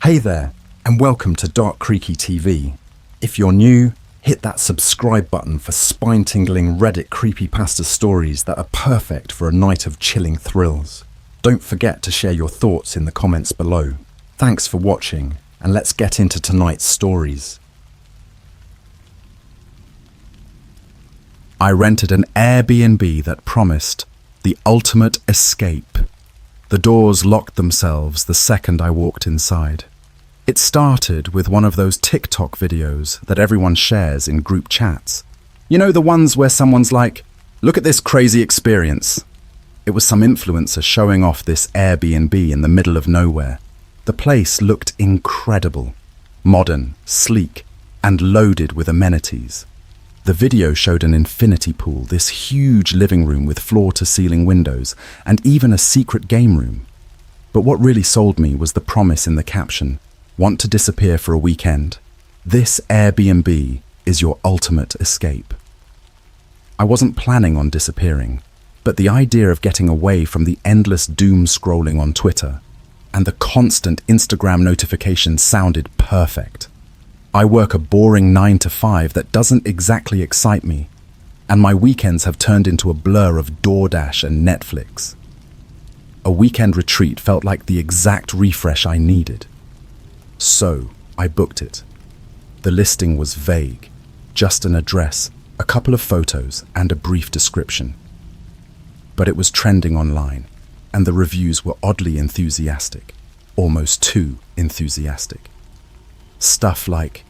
Hey there, and welcome to Dark Creaky TV. If you're new, hit that subscribe button for spine-tingling Reddit creepypasta stories that are perfect for a night of chilling thrills. Don't forget to share your thoughts in the comments below. Thanks for watching, and let's get into tonight's stories. I rented an Airbnb that promised the ultimate escape. The doors locked themselves the second I walked inside. It started with one of those TikTok videos that everyone shares in group chats. You know, the ones where someone's like, "Look at this crazy experience." It was some influencer showing off this Airbnb in the middle of nowhere. The place looked incredible, modern, sleek, and loaded with amenities. The video showed an infinity pool, this huge living room with floor-to-ceiling windows, and even a secret game room. But what really sold me was the promise in the caption, "Want to disappear for a weekend? This Airbnb is your ultimate escape." I wasn't planning on disappearing, but the idea of getting away from the endless doom scrolling on Twitter and the constant Instagram notifications sounded perfect. I work a boring 9 to 5 that doesn't exactly excite me, and my weekends have turned into a blur of DoorDash and Netflix. A weekend retreat felt like the exact refresh I needed. So, I booked it. The listing was vague, just an address, a couple of photos, and a brief description. But it was trending online, and the reviews were oddly enthusiastic, almost too enthusiastic. Stuff like,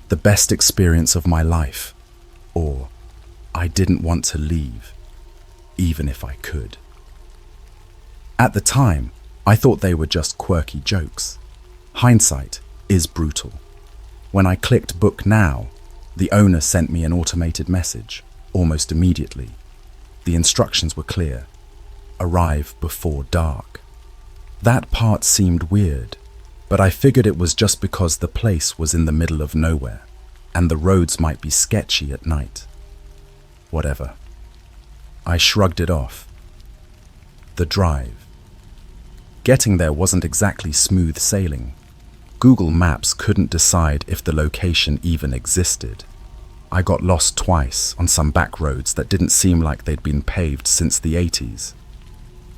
"The best experience of my life," or "I didn't want to leave, even if I could." At the time, I thought they were just quirky jokes. Hindsight is brutal. When I clicked book now, the owner sent me an automated message, almost immediately. The instructions were clear: arrive before dark. That part seemed weird, but I figured it was just because the place was in the middle of nowhere, and the roads might be sketchy at night. Whatever. I shrugged it off. The drive. Getting there wasn't exactly smooth sailing. Google Maps couldn't decide if the location even existed. I got lost twice on some back roads that didn't seem like they'd been paved since the 80s.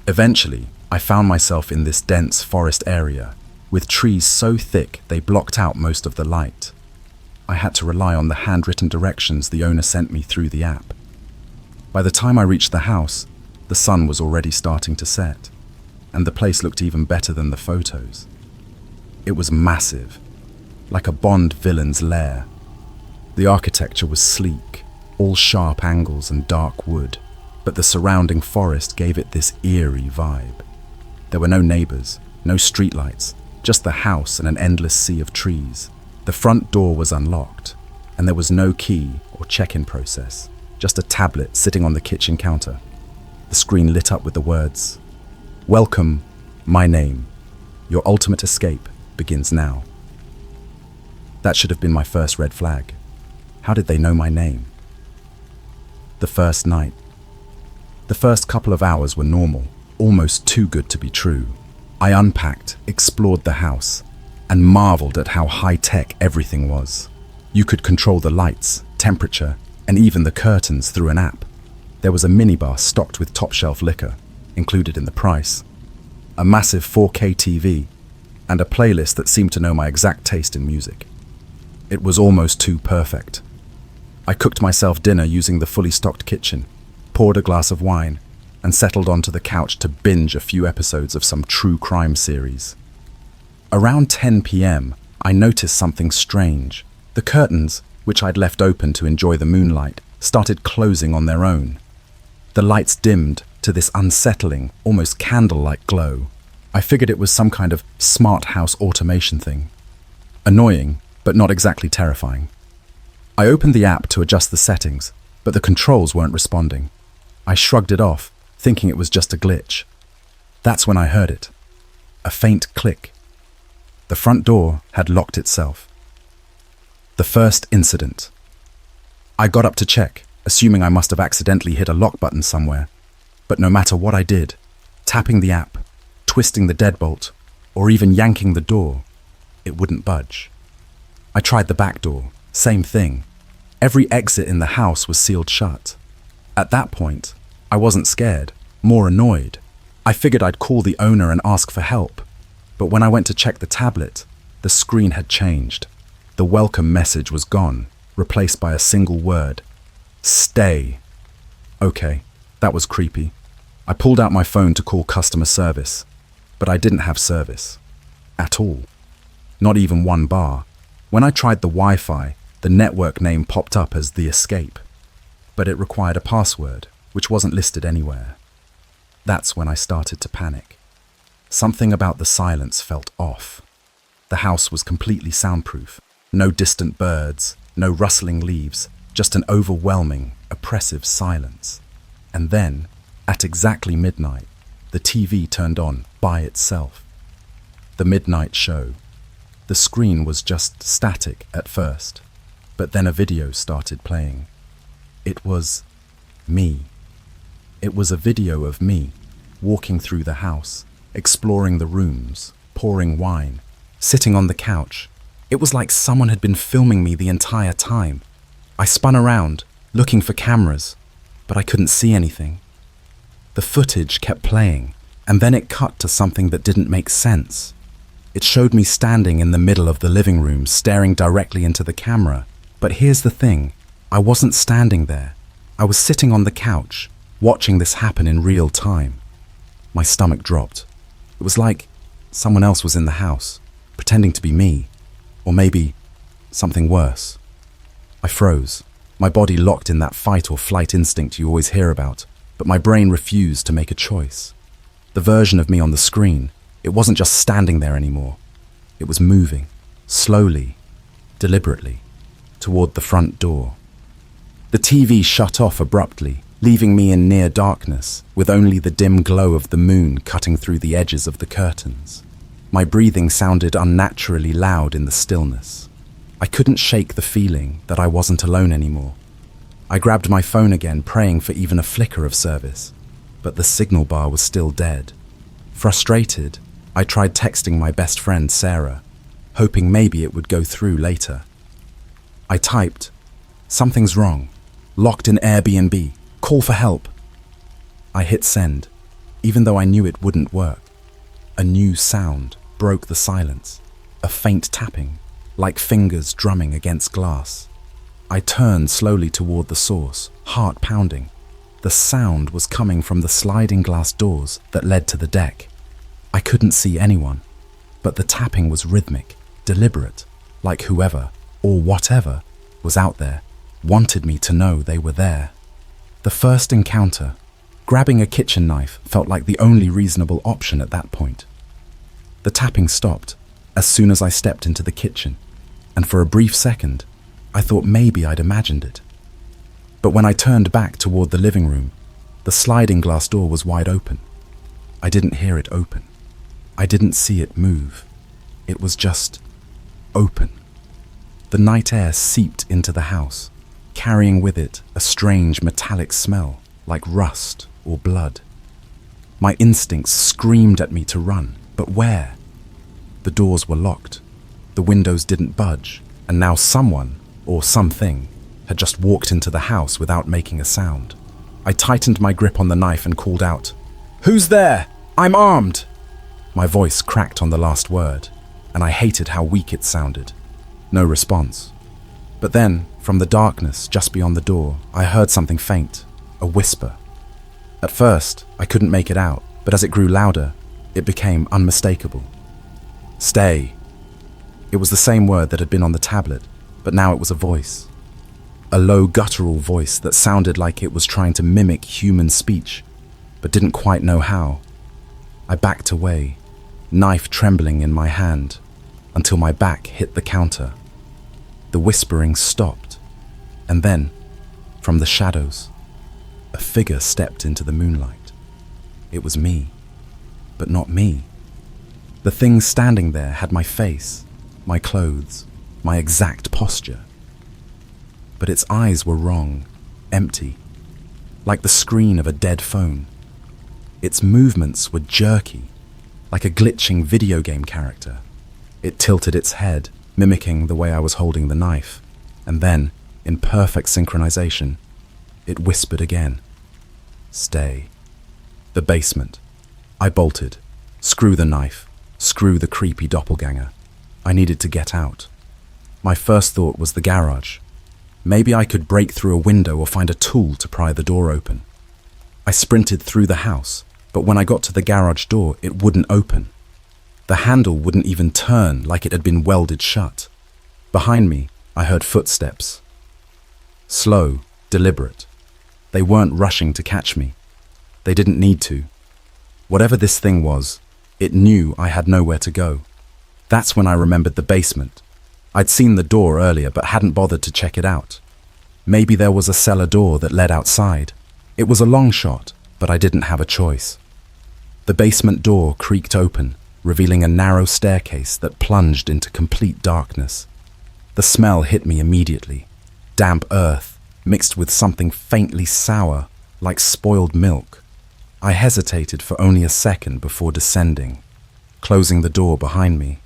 Eventually, I found myself in this dense forest area, with trees so thick they blocked out most of the light. I had to rely on the handwritten directions the owner sent me through the app. By the time I reached the house, the sun was already starting to set, and the place looked even better than the photos. It was massive, like a Bond villain's lair. The architecture was sleek, all sharp angles and dark wood, but the surrounding forest gave it this eerie vibe. There were no neighbors, no streetlights, just the house and an endless sea of trees. The front door was unlocked, and there was no key or check-in process, just a tablet sitting on the kitchen counter. The screen lit up with the words, "Welcome, my name. Your ultimate escape begins now." That should have been my first red flag. How did they know my name? The first night. The first couple of hours were normal, almost too good to be true. I unpacked, explored the house, and marveled at how high-tech everything was. You could control the lights, temperature, and even the curtains through an app. There was a minibar stocked with top-shelf liquor, included in the price, a massive 4K TV, and a playlist that seemed to know my exact taste in music. It was almost too perfect. I cooked myself dinner using the fully stocked kitchen, poured a glass of wine, and settled onto the couch to binge a few episodes of some true crime series. Around 10 p.m., I noticed something strange. The curtains, which I'd left open to enjoy the moonlight, started closing on their own. The lights dimmed to this unsettling, almost candle-like glow. I figured it was some kind of smart house automation thing. Annoying, but not exactly terrifying. I opened the app to adjust the settings, but the controls weren't responding. I shrugged it off, thinking it was just a glitch. That's when I heard it. A faint click. The front door had locked itself. The first incident. I got up to check, assuming I must have accidentally hit a lock button somewhere. But no matter what I did, tapping the app, twisting the deadbolt, or even yanking the door, It wouldn't budge. I tried the back door. Same thing. Every exit in the house was sealed shut. At that point, I wasn't scared, more annoyed. I figured I'd call the owner and ask for help. But when I went to check the tablet, the screen had changed. The welcome message was gone, replaced by a single word. Stay. Okay, that was creepy. I pulled out my phone to call customer service, but I didn't have service. At all. Not even one bar. When I tried the Wi-Fi, the network name popped up as The Escape, but it required a password, which wasn't listed anywhere. That's when I started to panic. Something about the silence felt off. The house was completely soundproof. No distant birds, no rustling leaves, just an overwhelming, oppressive silence. And then, at exactly midnight, the TV turned on by itself. The midnight show. The screen was just static at first, but then a video started playing. It was me. It was a video of me, walking through the house, exploring the rooms, pouring wine, sitting on the couch. It was like someone had been filming me the entire time. I spun around, looking for cameras, but I couldn't see anything. The footage kept playing, and then it cut to something that didn't make sense. It showed me standing in the middle of the living room, staring directly into the camera. But here's the thing, I wasn't standing there. I was sitting on the couch, watching this happen in real time. My stomach dropped. It was like someone else was in the house, pretending to be me, or maybe something worse. I froze, my body locked in that fight or flight instinct you always hear about, but my brain refused to make a choice. The version of me on the screen, it wasn't just standing there anymore. It was moving, slowly, deliberately, toward the front door. The TV shut off abruptly, leaving me in near darkness, with only the dim glow of the moon cutting through the edges of the curtains. My breathing sounded unnaturally loud in the stillness. I couldn't shake the feeling that I wasn't alone anymore. I grabbed my phone again, praying for even a flicker of service, but the signal bar was still dead. Frustrated, I tried texting my best friend Sarah, hoping maybe it would go through later. I typed, "Something's wrong. Locked in Airbnb. Call for help." I hit send, even though I knew it wouldn't work. A new sound broke the silence, a faint tapping, like fingers drumming against glass. I turned slowly toward the source, heart pounding. The sound was coming from the sliding glass doors that led to the deck. I couldn't see anyone, but the tapping was rhythmic, deliberate, like whoever, or whatever, was out there, wanted me to know they were there. The first encounter, grabbing a kitchen knife, felt like the only reasonable option at that point. The tapping stopped as soon as I stepped into the kitchen, and for a brief second, I thought maybe I'd imagined it. But when I turned back toward the living room, the sliding glass door was wide open. I didn't hear it open. I didn't see it move. It was just open. The night air seeped into the house, carrying with it a strange metallic smell, like rust or blood. My instincts screamed at me to run, but where? The doors were locked. The windows didn't budge, and now someone, or something, had just walked into the house without making a sound. I tightened my grip on the knife and called out, "Who's there? I'm armed!" My voice cracked on the last word, and I hated how weak it sounded. No response. But then, from the darkness just beyond the door, I heard something faint, a whisper. At first, I couldn't make it out, but as it grew louder, it became unmistakable. "Stay." It was the same word that had been on the tablet, but now it was a voice. A low, guttural voice that sounded like it was trying to mimic human speech, but didn't quite know how. I backed away, knife trembling in my hand, until my back hit the counter. The whispering stopped, and then, from the shadows, a figure stepped into the moonlight. It was me, but not me. The thing standing there had my face, my clothes, my exact posture. But its eyes were wrong, empty, like the screen of a dead phone. Its movements were jerky, like a glitching video game character. It tilted its head, mimicking the way I was holding the knife, and then, in perfect synchronization, it whispered again. Stay. The basement. I bolted. Screw the knife. Screw the creepy doppelganger. I needed to get out. My first thought was the garage. Maybe I could break through a window or find a tool to pry the door open. I sprinted through the house, but when I got to the garage door, it wouldn't open. The handle wouldn't even turn, like it had been welded shut. Behind me, I heard footsteps. Slow, deliberate. They weren't rushing to catch me. They didn't need to. Whatever this thing was, it knew I had nowhere to go. That's when I remembered the basement. I'd seen the door earlier but hadn't bothered to check it out. Maybe there was a cellar door that led outside. It was a long shot, but I didn't have a choice. The basement door creaked open, revealing a narrow staircase that plunged into complete darkness. The smell hit me immediately. Damp earth, mixed with something faintly sour, like spoiled milk. I hesitated for only a second before descending, closing the door behind me.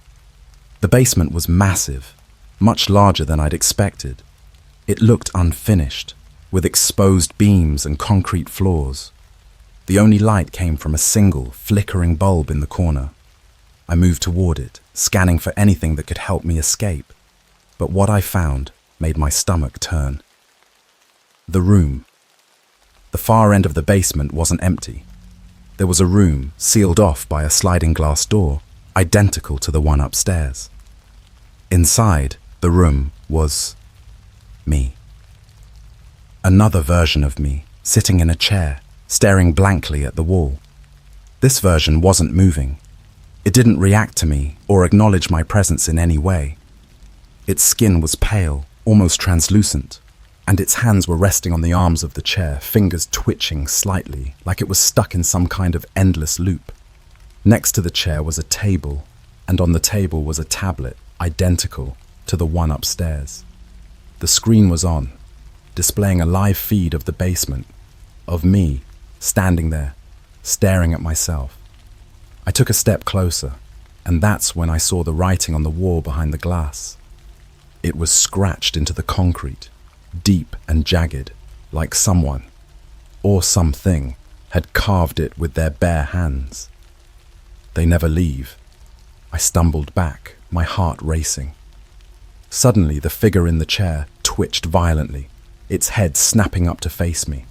The basement was massive, much larger than I'd expected. It looked unfinished, with exposed beams and concrete floors. The only light came from a single, flickering bulb in the corner. I moved toward it, scanning for anything that could help me escape. But what I found made my stomach turn. The room. The far end of the basement wasn't empty. There was a room sealed off by a sliding glass door, identical to the one upstairs. Inside the room was me. Another version of me, sitting in a chair, staring blankly at the wall. This version wasn't moving. It didn't react to me or acknowledge my presence in any way. Its skin was pale, almost translucent, and its hands were resting on the arms of the chair, fingers twitching slightly, like it was stuck in some kind of endless loop. Next to the chair was a table, and on the table was a tablet, identical to the one upstairs. The screen was on, displaying a live feed of the basement, of me, standing there, staring at myself. I took a step closer, and that's when I saw the writing on the wall behind the glass. It was scratched into the concrete, deep and jagged, like someone, or something, had carved it with their bare hands. They never leave. I stumbled back, my heart racing. Suddenly, the figure in the chair twitched violently, its head snapping up to face me.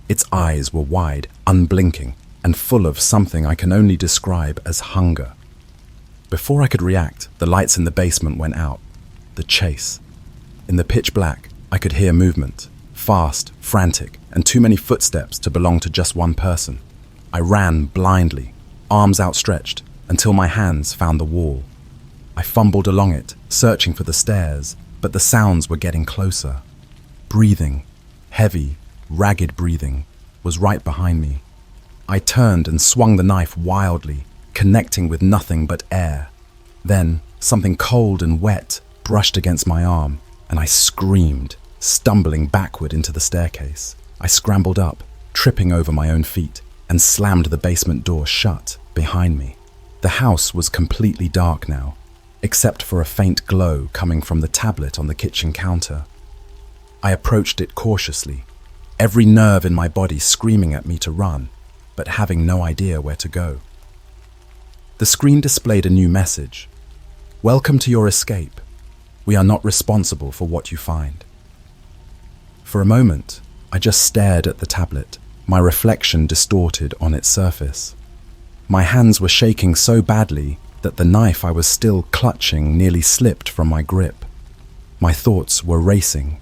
Its eyes were wide, unblinking, and full of something I can only describe as hunger. Before I could react, the lights in the basement went out. The chase. In the pitch black, I could hear movement, fast, frantic, and too many footsteps to belong to just one person. I ran blindly, arms outstretched, until my hands found the wall. I fumbled along it, searching for the stairs, but the sounds were getting closer. Breathing, heavy, ragged breathing, was right behind me. I turned and swung the knife wildly, connecting with nothing but air. Then, something cold and wet brushed against my arm, and I screamed, stumbling backward into the staircase. I scrambled up, tripping over my own feet, and slammed the basement door shut behind me. The house was completely dark now, except for a faint glow coming from the tablet on the kitchen counter. I approached it cautiously, every nerve in my body screaming at me to run, but having no idea where to go. The screen displayed a new message. Welcome to your escape. We are not responsible for what you find. For a moment, I just stared at the tablet, my reflection distorted on its surface. My hands were shaking so badly that the knife I was still clutching nearly slipped from my grip. My thoughts were racing.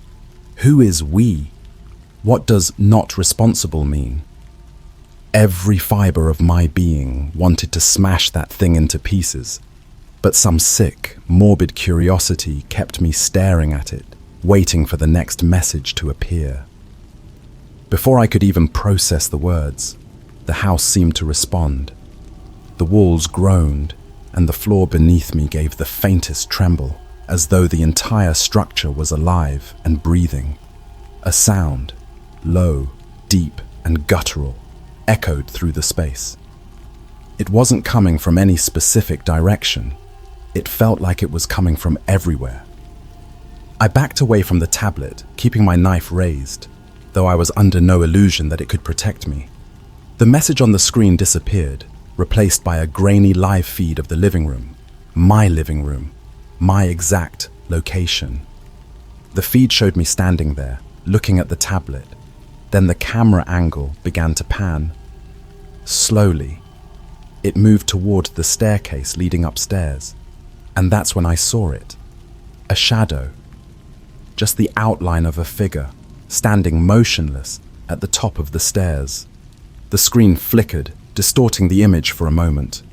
Who is we? What does not responsible mean? Every fiber of my being wanted to smash that thing into pieces, but some sick, morbid curiosity kept me staring at it, waiting for the next message to appear. Before I could even process the words, the house seemed to respond. The walls groaned, and the floor beneath me gave the faintest tremble, as though the entire structure was alive and breathing. A sound, low, deep, and guttural, echoed through the space. It wasn't coming from any specific direction. It felt like it was coming from everywhere. I backed away from the tablet, keeping my knife raised, though I was under no illusion that it could protect me. The message on the screen disappeared, replaced by a grainy live feed of the living room, my exact location. The feed showed me standing there, looking at the tablet. Then the camera angle began to pan. Slowly, it moved toward the staircase leading upstairs, and that's when I saw it. A shadow, just the outline of a figure, standing motionless at the top of the stairs. The screen flickered, distorting the image for a moment,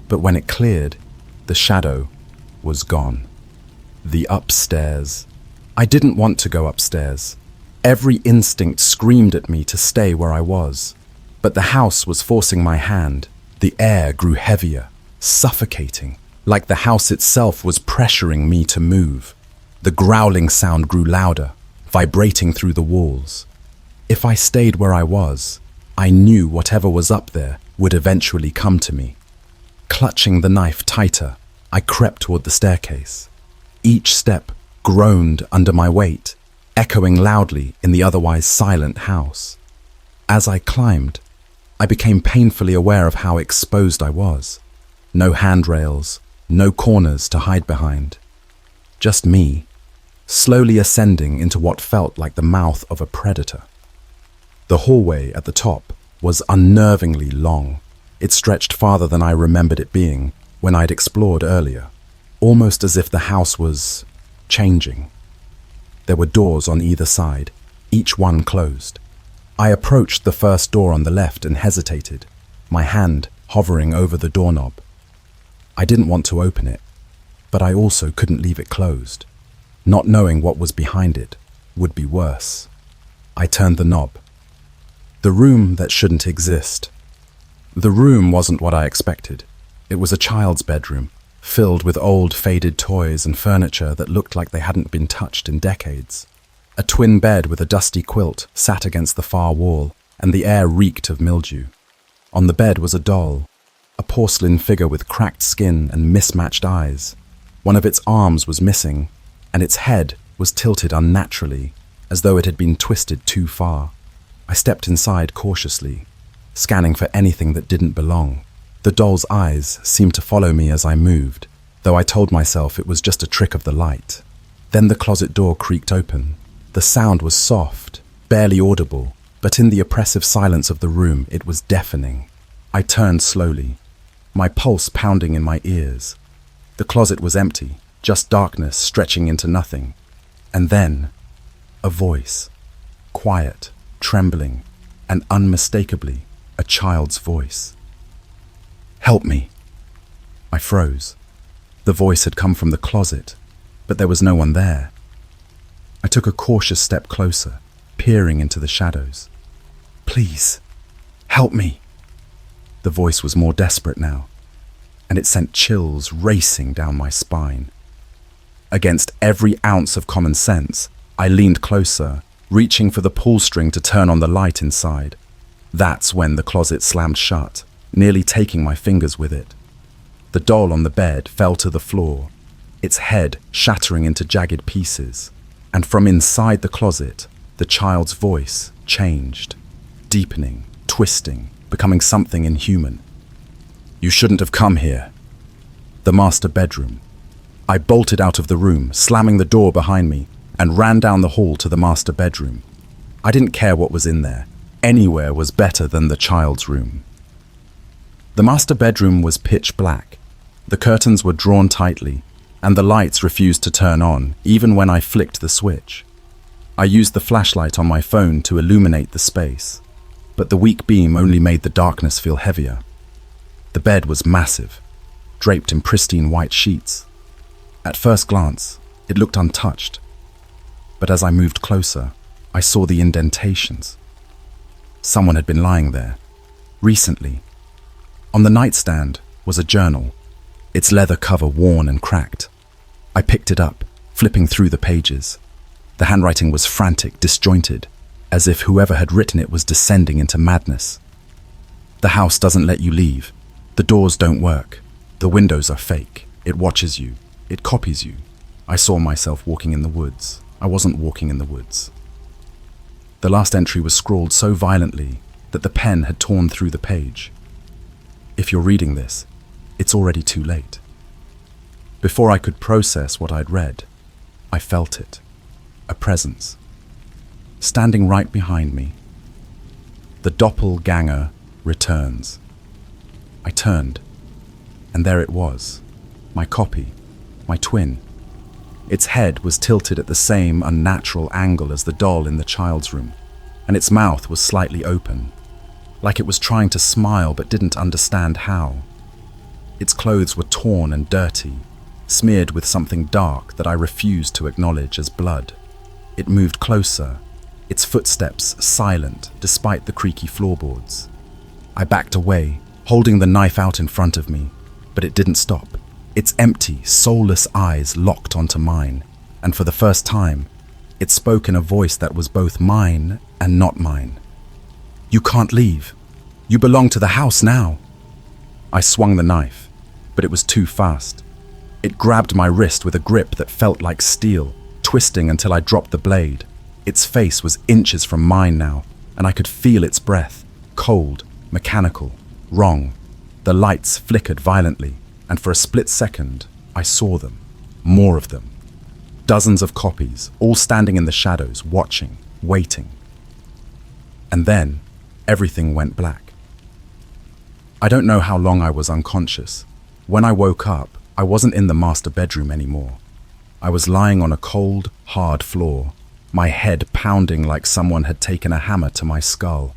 but when it cleared, the shadow was gone. The upstairs. I didn't want to go upstairs. Every instinct screamed at me to stay where I was, but the house was forcing my hand. The air grew heavier, suffocating, like the house itself was pressuring me to move. The growling sound grew louder, vibrating through the walls. If I stayed where I was, I knew whatever was up there would eventually come to me. Clutching the knife tighter, I crept toward the staircase. Each step groaned under my weight, echoing loudly in the otherwise silent house. As I climbed, I became painfully aware of how exposed I was. No handrails, no corners to hide behind. Just me, slowly ascending into what felt like the mouth of a predator. The hallway at the top was unnervingly long. It stretched farther than I remembered it being when I'd explored earlier, almost as if the house was changing. There were doors on either side, each one closed. I approached the first door on the left and hesitated, my hand hovering over the doorknob. I didn't want to open it, but I also couldn't leave it closed. Not knowing what was behind it would be worse. I turned the knob. The room that shouldn't exist. The room wasn't what I expected. It was a child's bedroom, filled with old faded toys and furniture that looked like they hadn't been touched in decades. A twin bed with a dusty quilt sat against the far wall, and the air reeked of mildew. On the bed was a doll, a porcelain figure with cracked skin and mismatched eyes. One of its arms was missing, and its head was tilted unnaturally, as though it had been twisted too far. I stepped inside cautiously, scanning for anything that didn't belong. The doll's eyes seemed to follow me as I moved, though I told myself it was just a trick of the light. Then the closet door creaked open. The sound was soft, barely audible, but in the oppressive silence of the room, it was deafening. I turned slowly, my pulse pounding in my ears. The closet was empty, just darkness stretching into nothing. And then, a voice, quiet, trembling, and unmistakably a child's voice. "Help me." I froze. The voice had come from the closet, but there was no one there. I took a cautious step closer, peering into the shadows. "Please, help me." The voice was more desperate now, and it sent chills racing down my spine. Against every ounce of common sense, I leaned closer, reaching for the pull string to turn on the light inside. That's when the closet slammed shut, nearly taking my fingers with it. The doll on the bed fell to the floor, its head shattering into jagged pieces. And from inside the closet, the child's voice changed, deepening, twisting, becoming something inhuman. "You shouldn't have come here." The master bedroom. I bolted out of the room, slamming the door behind me, and ran down the hall to the master bedroom. I didn't care what was in there. Anywhere was better than the child's room. The master bedroom was pitch black. The curtains were drawn tightly, and the lights refused to turn on, even when I flicked the switch. I used the flashlight on my phone to illuminate the space, but the weak beam only made the darkness feel heavier. The bed was massive, draped in pristine white sheets. At first glance, it looked untouched, but as I moved closer, I saw the indentations. Someone had been lying there, recently. On the nightstand was a journal, its leather cover worn and cracked. I picked it up, flipping through the pages. The handwriting was frantic, disjointed, as if whoever had written it was descending into madness. "The house doesn't let you leave. The doors don't work. The windows are fake. It watches you. It copies you. I saw myself walking in the woods. I wasn't walking in the woods. The last entry was scrawled so violently that the pen had torn through the page. If you're reading this, it's already too late. Before I could process what I'd read, I felt it. A presence. Standing right behind me. The doppelganger returns. I turned, and there it was, my copy, my twin. Its head was tilted at the same unnatural angle as the doll in the child's room, and its mouth was slightly open, like it was trying to smile but didn't understand how. Its clothes were torn and dirty, smeared with something dark that I refused to acknowledge as blood. It moved closer, its footsteps silent despite the creaky floorboards. I backed away, holding the knife out in front of me, but it didn't stop. Its empty, soulless eyes locked onto mine, and for the first time, it spoke in a voice that was both mine and not mine. "You can't leave. You belong to the house now." I swung the knife, but it was too fast. It grabbed my wrist with a grip that felt like steel, twisting until I dropped the blade. Its face was inches from mine now, and I could feel its breath, cold, mechanical, wrong. The lights flickered violently, and for a split second, I saw them. More of them. Dozens of copies, all standing in the shadows, watching, waiting. And then, everything went black. I don't know how long I was unconscious. When I woke up, I wasn't in the master bedroom anymore. I was lying on a cold, hard floor, my head pounding like someone had taken a hammer to my skull.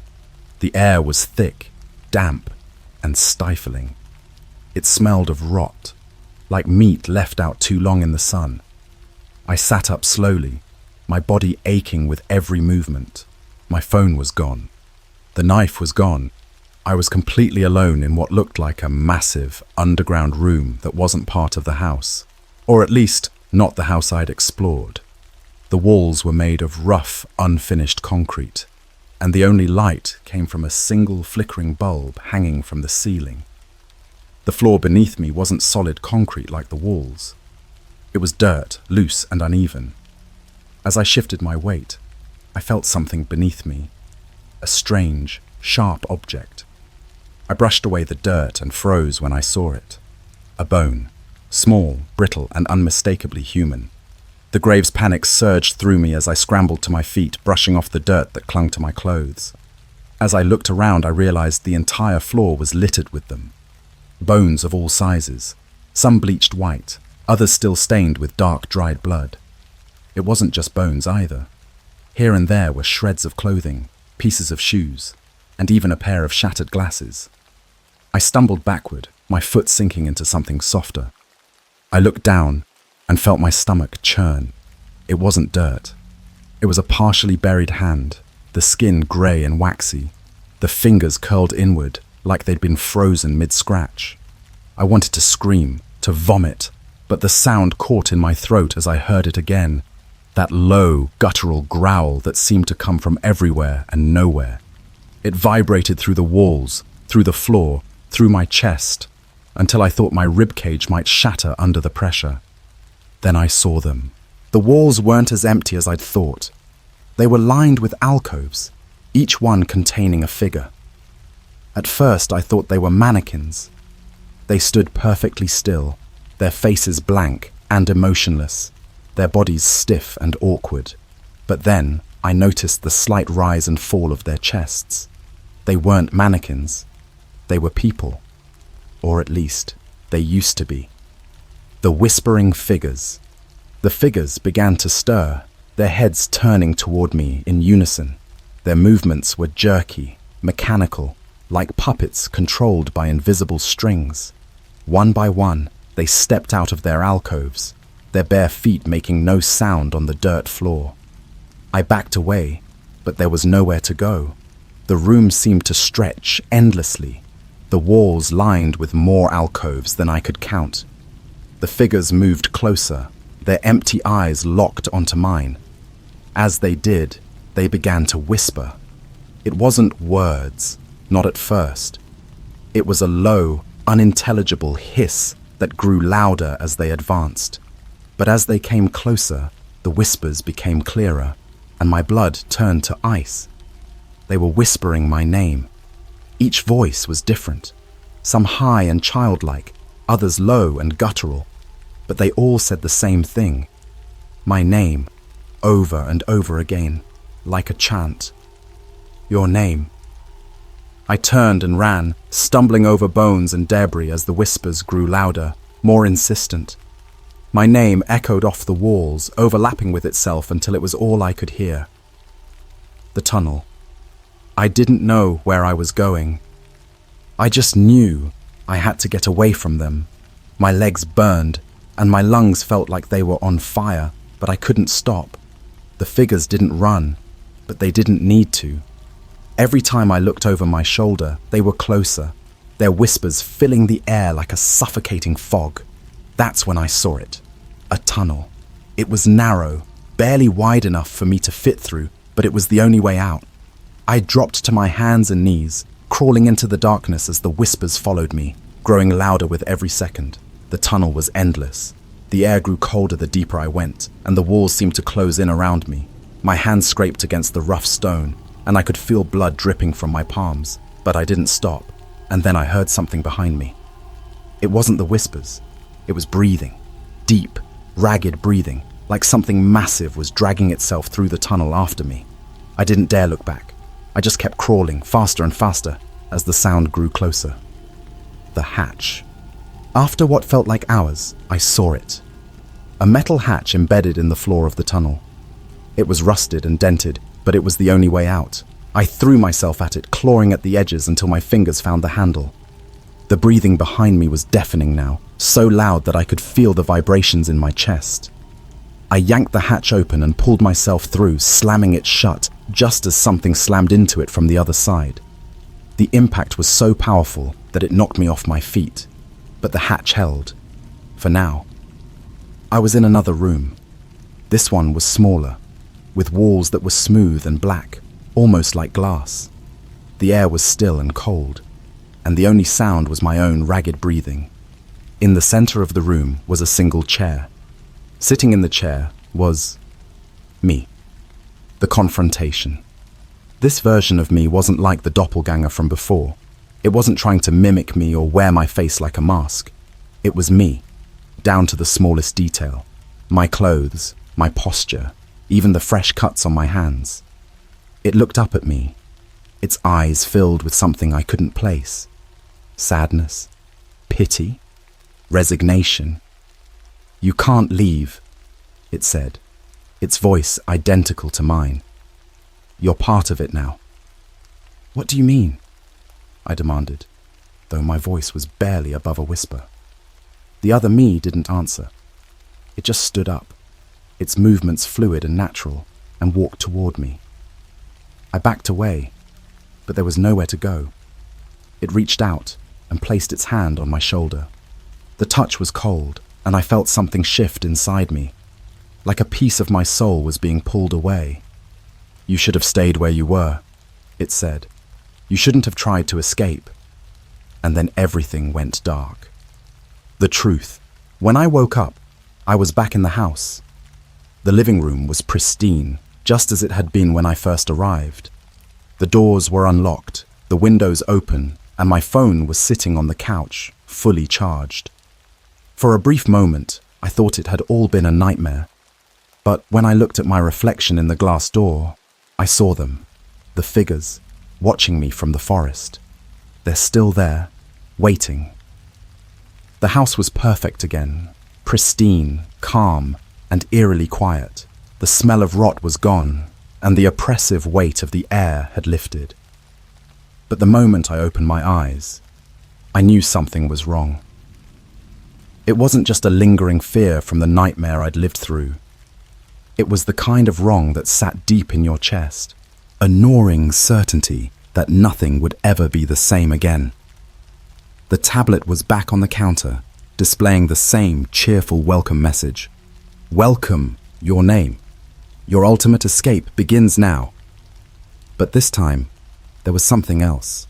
The air was thick, damp, and stifling. It smelled of rot, like meat left out too long in the sun. I sat up slowly, my body aching with every movement. My phone was gone. The knife was gone. I was completely alone in what looked like a massive, underground room that wasn't part of the house, or at least not the house I'd explored. The walls were made of rough, unfinished concrete, and the only light came from a single flickering bulb hanging from the ceiling. The floor beneath me wasn't solid concrete like the walls. It was dirt, loose and uneven. As I shifted my weight, I felt something beneath me, a strange, sharp object. I brushed away the dirt and froze when I saw it. A bone, small, brittle and unmistakably human. The grave's panic surged through me as I scrambled to my feet, brushing off the dirt that clung to my clothes. As I looked around, I realized the entire floor was littered with them. Bones of all sizes, some bleached white, others still stained with dark, dried blood. It wasn't just bones either. Here and there were shreds of clothing, pieces of shoes, and even a pair of shattered glasses. I stumbled backward, my foot sinking into something softer. I looked down and felt my stomach churn. It wasn't dirt. It was a partially buried hand, the skin grey and waxy, the fingers curled inward like they'd been frozen mid-scratch. I wanted to scream, to vomit, but the sound caught in my throat as I heard it again, that low, guttural growl that seemed to come from everywhere and nowhere. It vibrated through the walls, through the floor, through my chest, until I thought my ribcage might shatter under the pressure. Then I saw them. The walls weren't as empty as I'd thought. They were lined with alcoves, each one containing a figure. At first I thought they were mannequins. They stood perfectly still, their faces blank and emotionless, their bodies stiff and awkward. But then I noticed the slight rise and fall of their chests. They weren't mannequins. They were people. Or at least, they used to be. The whispering figures. The figures began to stir, their heads turning toward me in unison. Their movements were jerky, mechanical, like puppets controlled by invisible strings. One by one, they stepped out of their alcoves, their bare feet making no sound on the dirt floor. I backed away, but there was nowhere to go. The room seemed to stretch endlessly, the walls lined with more alcoves than I could count. The figures moved closer, their empty eyes locked onto mine. As they did, they began to whisper. It wasn't words, not at first. It was a low, unintelligible hiss that grew louder as they advanced. But as they came closer, the whispers became clearer, and my blood turned to ice. They were whispering my name. Each voice was different, some high and childlike, others low and guttural, but they all said the same thing. My name, over and over again, like a chant. Your name. I turned and ran, stumbling over bones and debris as the whispers grew louder, more insistent. My name echoed off the walls, overlapping with itself until it was all I could hear. The tunnel. I didn't know where I was going. I just knew I had to get away from them. My legs burned, and my lungs felt like they were on fire, but I couldn't stop. The figures didn't run, but they didn't need to. Every time I looked over my shoulder, they were closer, their whispers filling the air like a suffocating fog. That's when I saw it. A tunnel. It was narrow, barely wide enough for me to fit through, but it was the only way out. I dropped to my hands and knees, crawling into the darkness as the whispers followed me, growing louder with every second. The tunnel was endless. The air grew colder the deeper I went, and the walls seemed to close in around me. My hands scraped against the rough stone, and I could feel blood dripping from my palms, but I didn't stop, and then I heard something behind me. It wasn't the whispers. It was breathing. Deep, ragged breathing, like something massive was dragging itself through the tunnel after me. I didn't dare look back. I just kept crawling, faster and faster, as the sound grew closer. The hatch. After what felt like hours, I saw it. A metal hatch embedded in the floor of the tunnel. It was rusted and dented, but it was the only way out. I threw myself at it, clawing at the edges until my fingers found the handle. The breathing behind me was deafening now, so loud that I could feel the vibrations in my chest. I yanked the hatch open and pulled myself through, slamming it shut, just as something slammed into it from the other side. The impact was so powerful that it knocked me off my feet, but the hatch held. For now. I was in another room. This one was smaller, with walls that were smooth and black, almost like glass. The air was still and cold, and the only sound was my own ragged breathing. In the center of the room was a single chair. Sitting in the chair was me. The confrontation. This version of me wasn't like the doppelganger from before. It wasn't trying to mimic me or wear my face like a mask. It was me, down to the smallest detail. My clothes, my posture, even the fresh cuts on my hands. It looked up at me, its eyes filled with something I couldn't place. Sadness, pity, resignation. "You can't leave," it said, its voice identical to mine. "You're part of it now." "What do you mean?" I demanded, though my voice was barely above a whisper. The other me didn't answer. It just stood up, its movements fluid and natural, and walked toward me. I backed away, but there was nowhere to go. It reached out and placed its hand on my shoulder. The touch was cold, and I felt something shift inside me, like a piece of my soul was being pulled away. "You should have stayed where you were," it said. "You shouldn't have tried to escape." And then everything went dark. The truth. When I woke up, I was back in the house. The living room was pristine, just as it had been when I first arrived. The doors were unlocked, the windows open, and my phone was sitting on the couch, fully charged. For a brief moment, I thought it had all been a nightmare. But when I looked at my reflection in the glass door, I saw them, the figures, watching me from the forest. They're still there, waiting. The house was perfect again, pristine, calm, and eerily quiet. The smell of rot was gone, and the oppressive weight of the air had lifted. But the moment I opened my eyes, I knew something was wrong. It wasn't just a lingering fear from the nightmare I'd lived through. It was the kind of wrong that sat deep in your chest, a gnawing certainty that nothing would ever be the same again. The tablet was back on the counter, displaying the same cheerful welcome message. "Welcome, your name. Your ultimate escape begins now." But this time, there was something else.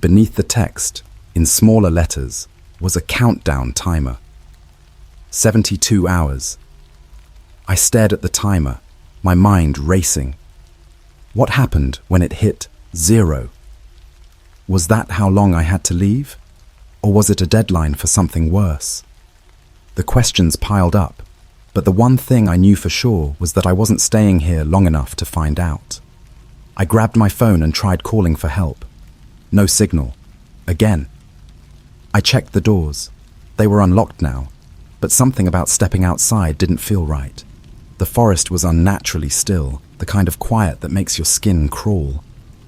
Beneath the text, in smaller letters, was a countdown timer. 72 hours. I stared at the timer, my mind racing. What happened when it hit 0? Was that how long I had to leave? Or was it a deadline for something worse? The questions piled up, but the one thing I knew for sure was that I wasn't staying here long enough to find out. I grabbed my phone and tried calling for help. No signal. Again. I checked the doors. They were unlocked now, but something about stepping outside didn't feel right. The forest was unnaturally still, the kind of quiet that makes your skin crawl.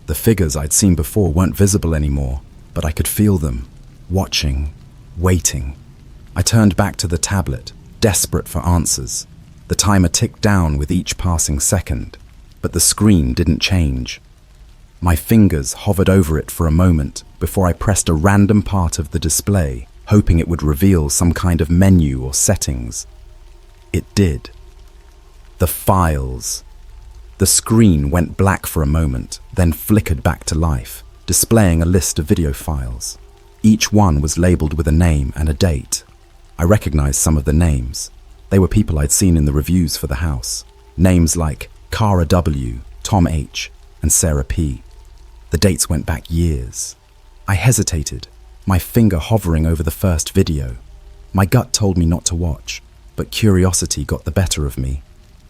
The figures I'd seen before weren't visible anymore, but I could feel them, watching, waiting. I turned back to the tablet, desperate for answers. The timer ticked down with each passing second, but the screen didn't change. My fingers hovered over it for a moment before I pressed a random part of the display, hoping it would reveal some kind of menu or settings. It did. The files. The screen went black for a moment, then flickered back to life, displaying a list of video files. Each one was labeled with a name and a date. I recognized some of the names. They were people I'd seen in the reviews for the house. Names like Cara W., Tom H., and Sarah P. The dates went back years. I hesitated, my finger hovering over the first video. My gut told me not to watch, but curiosity got the better of me.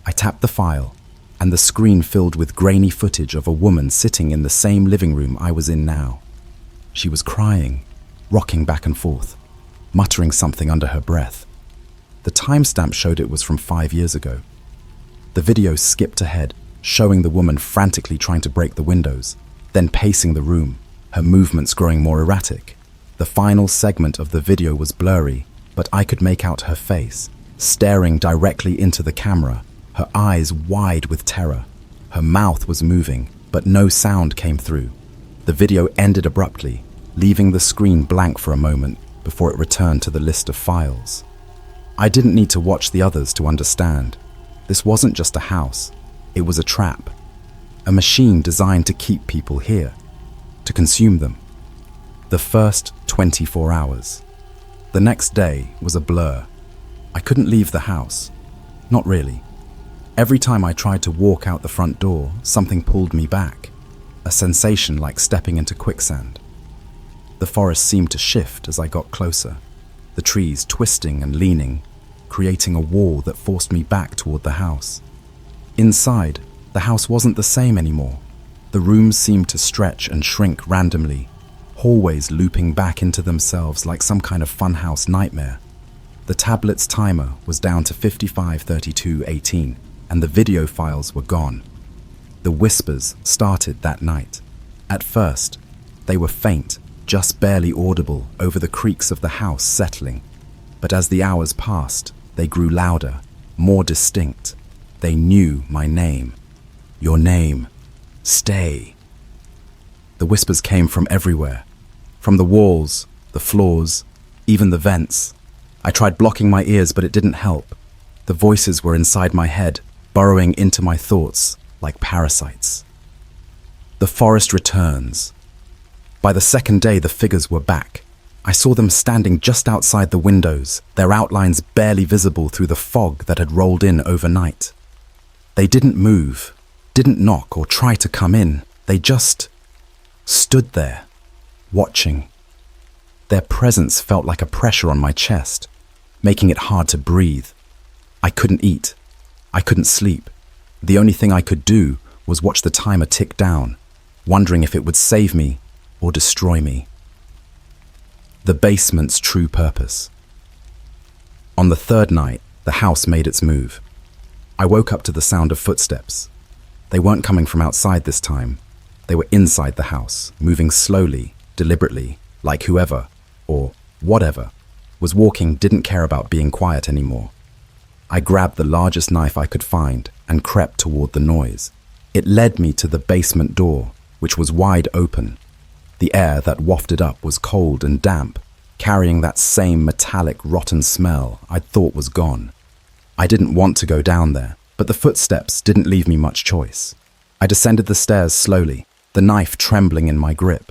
I tapped the file, and the screen filled with grainy footage of a woman sitting in the same living room I was in now. She was crying, rocking back and forth, muttering something under her breath. The timestamp showed it was from 5 years ago. The video skipped ahead, showing the woman frantically trying to break the windows, then pacing the room, her movements growing more erratic. The final segment of the video was blurry, but I could make out her face, staring directly into the camera, her eyes wide with terror. Her mouth was moving, but no sound came through. The video ended abruptly, leaving the screen blank for a moment before it returned to the list of files. I didn't need to watch the others to understand. This wasn't just a house, it was a trap. A machine designed to keep people here, to consume them. The first 24 hours. The next day was a blur. I couldn't leave the house. Not really. Every time I tried to walk out the front door, something pulled me back. A sensation like stepping into quicksand. The forest seemed to shift as I got closer, the trees twisting and leaning, creating a wall that forced me back toward the house. Inside, the house wasn't the same anymore. The rooms seemed to stretch and shrink randomly, hallways looping back into themselves like some kind of funhouse nightmare. The tablet's timer was down to 55:32:18, and the video files were gone. The whispers started that night. At first, they were faint, just barely audible over the creaks of the house settling. But as the hours passed, they grew louder, more distinct. They knew my name. Your name. Stay. The whispers came from everywhere. From the walls, the floors, even the vents. I tried blocking my ears, but it didn't help. The voices were inside my head, burrowing into my thoughts like parasites. The forest returns. By the second day, the figures were back. I saw them standing just outside the windows, their outlines barely visible through the fog that had rolled in overnight. They didn't move, didn't knock or try to come in. They just stood there, watching. Their presence felt like a pressure on my chest, making it hard to breathe. I couldn't eat. I couldn't sleep. The only thing I could do was watch the timer tick down, wondering if it would save me or destroy me. The basement's true purpose. On the third night, the house made its move. I woke up to the sound of footsteps. They weren't coming from outside this time. They were inside the house, moving slowly, deliberately, like whoever, or whatever, was walking didn't care about being quiet anymore. I grabbed the largest knife I could find and crept toward the noise. It led me to the basement door, which was wide open. The air that wafted up was cold and damp, carrying that same metallic, rotten smell I'd thought was gone. I didn't want to go down there, but the footsteps didn't leave me much choice. I descended the stairs slowly, the knife trembling in my grip.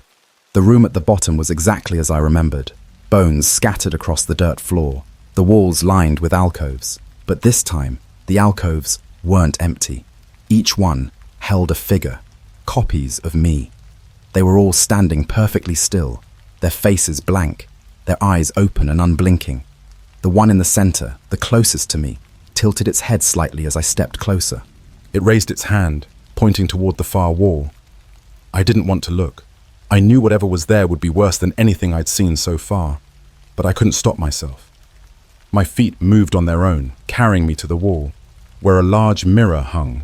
The room at the bottom was exactly as I remembered. bones scattered across the dirt floor, the walls lined with alcoves. But this time, the alcoves weren't empty. Each one held a figure, copies of me. They were all standing perfectly still, their faces blank, their eyes open and unblinking. The one in the center, the closest to me, tilted its head slightly as I stepped closer. It raised its hand, pointing toward the far wall. I didn't want to look. I knew whatever was there would be worse than anything I'd seen so far, but I couldn't stop myself. My feet moved on their own, carrying me to the wall, where a large mirror hung.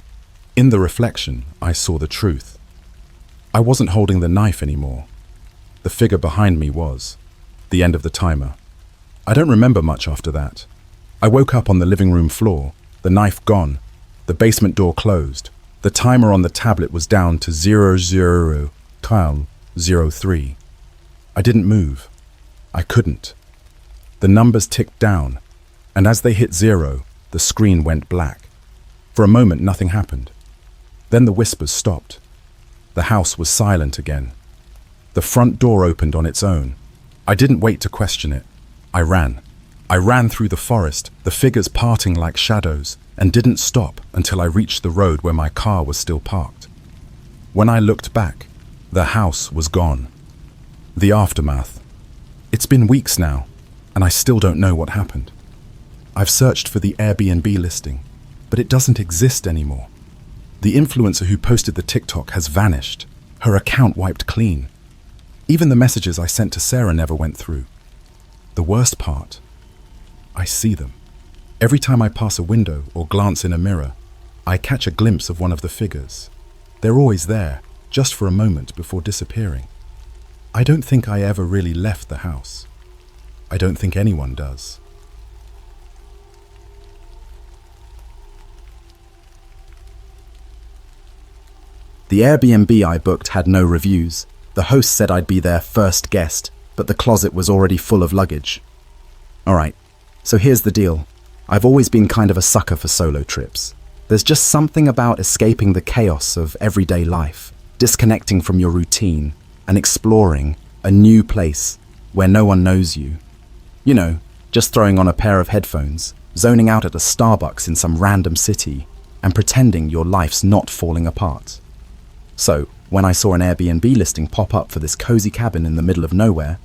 In the reflection, I saw the truth. I wasn't holding the knife anymore. The figure behind me was. The end of the timer. I don't remember much after that. I woke up on the living room floor, the knife gone, the basement door closed. The timer on the tablet was down to 00:03. I didn't move. I couldn't. The numbers ticked down, and as they hit 0, the screen went black. For a moment, nothing happened. Then the whispers stopped. The house was silent again. The front door opened on its own. I didn't wait to question it. I ran. I ran through the forest, the figures parting like shadows, and didn't stop until I reached the road where my car was still parked. When I looked back, the house was gone. The aftermath. It's been weeks now, and I still don't know what happened. I've searched for the Airbnb listing, but it doesn't exist anymore. The influencer who posted the TikTok has vanished, her account wiped clean. Even the messages I sent to Sarah never went through. The worst part, I see them. Every time I pass a window or glance in a mirror, I catch a glimpse of one of the figures. They're always there, just for a moment before disappearing. I don't think I ever really left the house. I don't think anyone does. The Airbnb I booked had no reviews. The host said I'd be their first guest, but the closet was already full of luggage. Alright, so here's the deal. I've always been kind of a sucker for solo trips. There's just something about escaping the chaos of everyday life, disconnecting from your routine, and exploring a new place where no one knows you. You know, just throwing on a pair of headphones, zoning out at a Starbucks in some random city, and pretending your life's not falling apart. So, when I saw an Airbnb listing pop up for this cozy cabin in the middle of nowhere,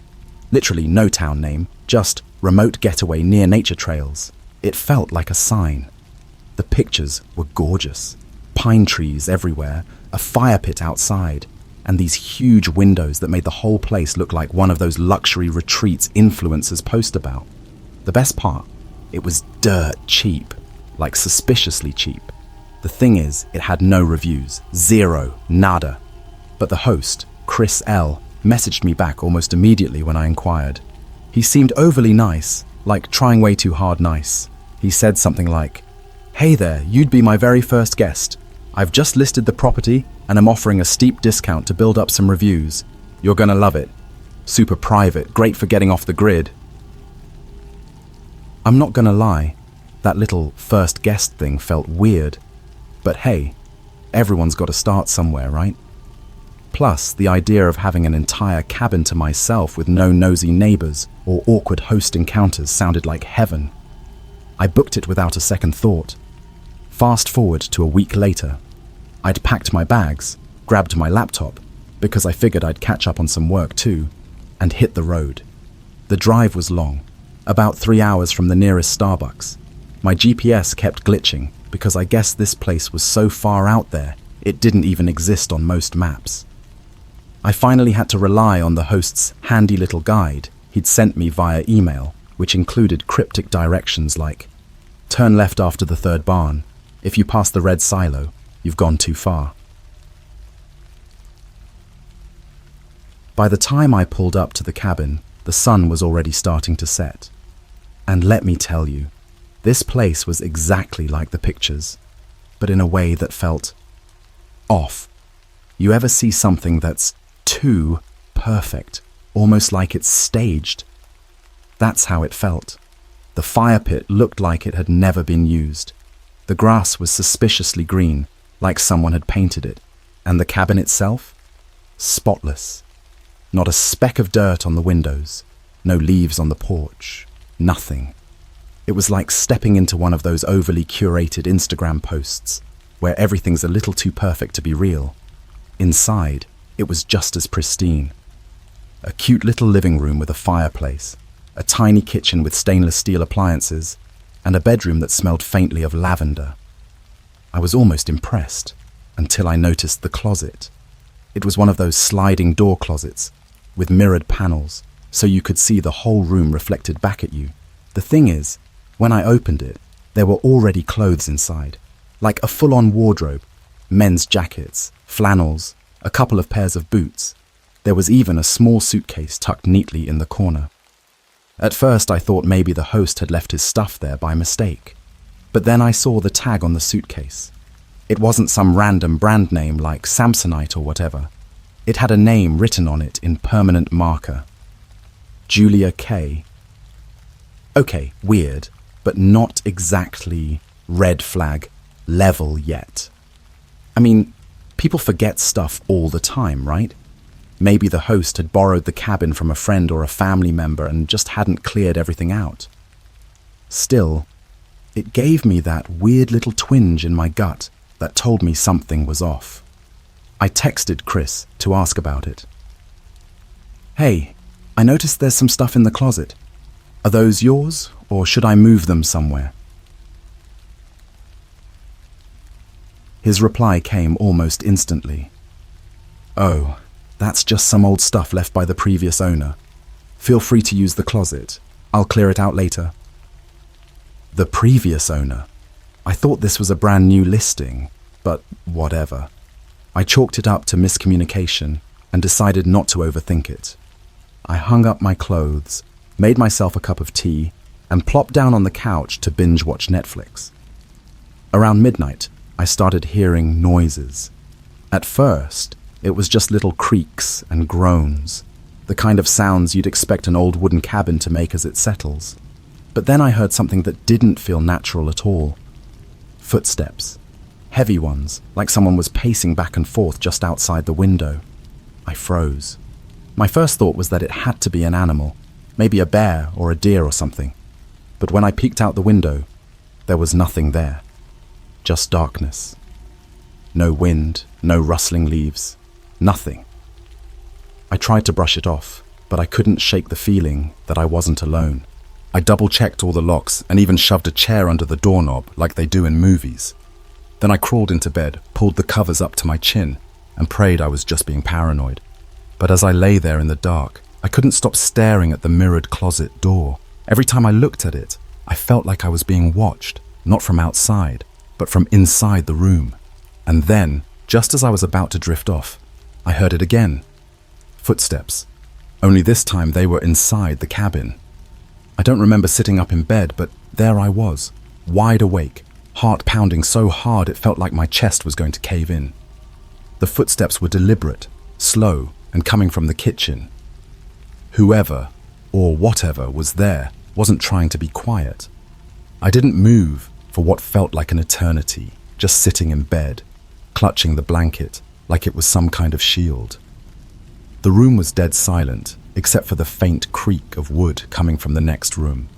literally no town name, just remote getaway near nature trails, it felt like a sign. The pictures were gorgeous. Pine trees everywhere, a fire pit outside, and these huge windows that made the whole place look like one of those luxury retreats influencers post about. The best part, it was dirt cheap, like suspiciously cheap. The thing is, it had no reviews, zero, nada. But the host, Chris L., messaged me back almost immediately when I inquired. He seemed overly nice, like trying way too hard nice. He said something like, "Hey there, you'd be my very first guest. I've just listed the property and I'm offering a steep discount to build up some reviews. You're gonna love it. Super private, great for getting off the grid." I'm not gonna lie, that little first guest thing felt weird. But hey, everyone's got to start somewhere, right? Plus, the idea of having an entire cabin to myself with no nosy neighbors or awkward host encounters sounded like heaven. I booked it without a second thought. Fast forward to a week later. I'd packed my bags, grabbed my laptop, because I figured I'd catch up on some work too, and hit the road. The drive was long, about 3 hours from the nearest Starbucks. My GPS kept glitching because I guess this place was so far out there, it didn't even exist on most maps. I finally had to rely on the host's handy little guide he'd sent me via email, which included cryptic directions like, "Turn left after the third barn. If you pass the red silo, you've gone too far." By the time I pulled up to the cabin, the sun was already starting to set. And let me tell you, this place was exactly like the pictures, but in a way that felt off. You ever see something that's too perfect, almost like it's staged? That's how it felt. The fire pit looked like it had never been used. The grass was suspiciously green, like someone had painted it, and the cabin itself? Spotless. Not a speck of dirt on the windows, No leaves on the porch. Nothing. It was like stepping into one of those overly curated Instagram posts, where everything's a little too perfect to be real. Inside, it was just as pristine. A cute little living room with a fireplace, a tiny kitchen with stainless steel appliances, and a bedroom that smelled faintly of lavender. I was almost impressed, until I noticed the closet. It was one of those sliding door closets, with mirrored panels, so you could see the whole room reflected back at you. The thing is, when I opened it, there were already clothes inside, like a full-on wardrobe, men's jackets, flannels, a couple of pairs of boots. There was even a small suitcase tucked neatly in the corner. At first I thought maybe the host had left his stuff there by mistake, but then I saw the tag on the suitcase. It wasn't some random brand name like Samsonite or whatever. It had a name written on it in permanent marker. Julia K. Okay, weird, but not exactly red flag level yet. I mean, people forget stuff all the time, right? Maybe the host had borrowed the cabin from a friend or a family member and just hadn't cleared everything out. Still, it gave me that weird little twinge in my gut that told me something was off. I texted Chris to ask about it. Hey, I noticed there's some stuff in the closet. Are those yours, or should I move them somewhere? His reply came almost instantly. Oh, that's just some old stuff left by the previous owner. Feel free to use the closet. I'll clear it out later. The previous owner? I thought this was a brand new listing, but whatever. I chalked it up to miscommunication and decided not to overthink it. I hung up my clothes, made myself a cup of tea, and plopped down on the couch to binge watch Netflix. Around midnight, I started hearing noises. At first, it was just little creaks and groans, the kind of sounds you'd expect an old wooden cabin to make as it settles. But then I heard something that didn't feel natural at all. Footsteps. Heavy ones, like someone was pacing back and forth just outside the window. I froze. My first thought was that it had to be an animal, maybe a bear or a deer or something. But when I peeked out the window, there was nothing there. Just darkness. No wind, no rustling leaves, nothing. I tried to brush it off, but I couldn't shake the feeling that I wasn't alone. I double-checked all the locks and even shoved a chair under the doorknob like they do in movies. Then I crawled into bed, pulled the covers up to my chin, and prayed I was just being paranoid. But as I lay there in the dark, I couldn't stop staring at the mirrored closet door. Every time I looked at it, I felt like I was being watched, not from outside, but from inside the room. And then, just as I was about to drift off, I heard it again. Footsteps. Only this time they were inside the cabin. I don't remember sitting up in bed, but there I was, wide awake, heart pounding so hard it felt like my chest was going to cave in. The footsteps were deliberate, slow, and coming from the kitchen. Whoever, or whatever, was there wasn't trying to be quiet. I didn't move for what felt like an eternity, just sitting in bed, clutching the blanket like it was some kind of shield. The room was dead silent, except for the faint creak of wood coming from the next room.